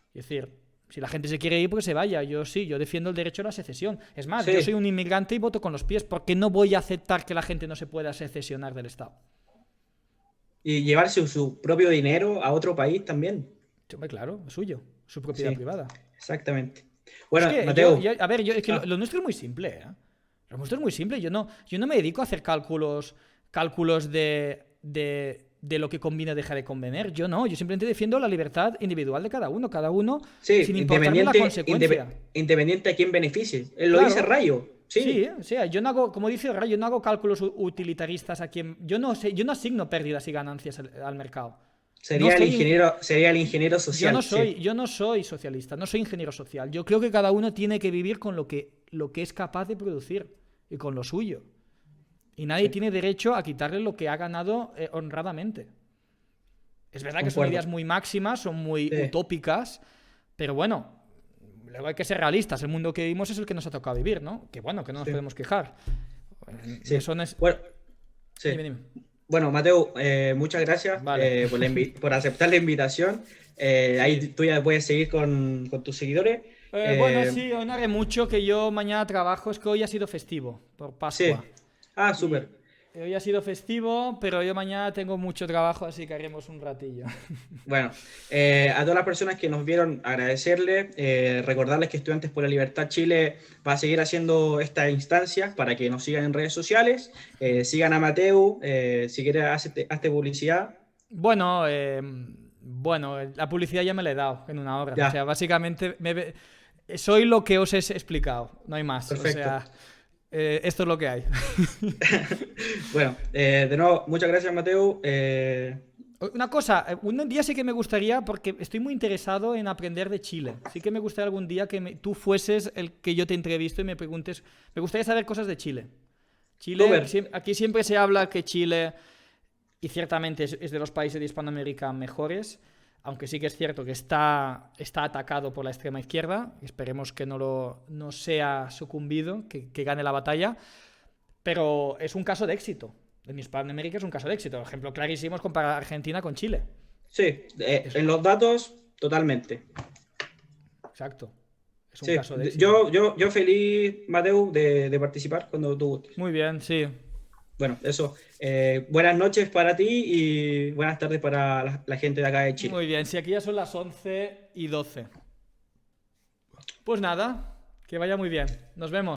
Es decir, si la gente se quiere ir, pues que se vaya. Yo defiendo el derecho a la secesión. Es más, yo soy un inmigrante y voto con los pies, porque no voy a aceptar que la gente no se pueda secesionar del Estado. Y llevarse su propio dinero a otro país también. Claro, es suyo, su propiedad privada. Exactamente. Bueno, es que Mateo. es que lo nuestro es muy simple, ¿eh? Lo nuestro es muy simple. Yo no me dedico a hacer cálculos de lo que conviene o deja de convenir. Yo simplemente defiendo la libertad individual de cada uno sin importarme la consecuencia. Independiente a quién beneficie. Él lo dice Rayo. Sí, o sea, yo no hago, como dice Rayo, no hago cálculos utilitaristas a quien. Yo no asigno pérdidas y ganancias al mercado. Sería el ingeniero social. Yo no soy socialista, no soy ingeniero social. Yo creo que cada uno tiene que vivir con lo que es capaz de producir y con lo suyo. Y nadie tiene derecho a quitarle lo que ha ganado honradamente. Es verdad que son ideas muy máximas, son muy utópicas, pero bueno, luego hay que ser realistas. El mundo que vivimos es el que nos ha tocado vivir, ¿no? Que bueno, que no nos podemos quejar. Sí. Bueno, dime. Bueno, Mateo, muchas gracias por aceptar la invitación. Ahí tú ya puedes seguir con tus seguidores. Bueno, sí, hoy no haré mucho, que yo mañana trabajo. Es que hoy ha sido festivo, por Pascua. Sí. Ah, súper. Hoy ha sido festivo, pero yo mañana tengo mucho trabajo, así que haremos un ratillo. Bueno, a todas las personas que nos vieron, agradecerles, recordarles que Estudiantes por la Libertad Chile va a seguir haciendo estas instancias para que nos sigan en redes sociales. Sigan a Mateo, si quieres, hazte publicidad. Bueno, la publicidad ya me la he dado en una hora. Ya. O sea, básicamente soy lo que os he explicado, no hay más. Perfecto. O sea, esto es lo que hay. Bueno, de nuevo, muchas gracias, Mateo. Una cosa, un día sí que me gustaría, porque estoy muy interesado en aprender de Chile. Sí que me gustaría algún día que tú fueses el que yo te entrevisto y me preguntes. Me gustaría saber cosas de Chile. Aquí siempre se habla que Chile, y ciertamente es de los países de Hispanoamérica mejores, aunque sí que es cierto que está atacado por la extrema izquierda. Esperemos que no sea sucumbido, que gane la batalla. Pero es un caso de éxito. En Hispanoamérica es un caso de éxito. Ejemplo clarísimo es comparar Argentina con Chile. Sí, en los datos, totalmente. Exacto. Es un caso de éxito. Yo feliz, Mateo, de participar cuando tú gustes. Muy bien, sí. Bueno, eso. Buenas noches para ti y buenas tardes para la gente de acá de Chile. Muy bien, sí, aquí ya son las 11:12. Pues nada, que vaya muy bien. Nos vemos.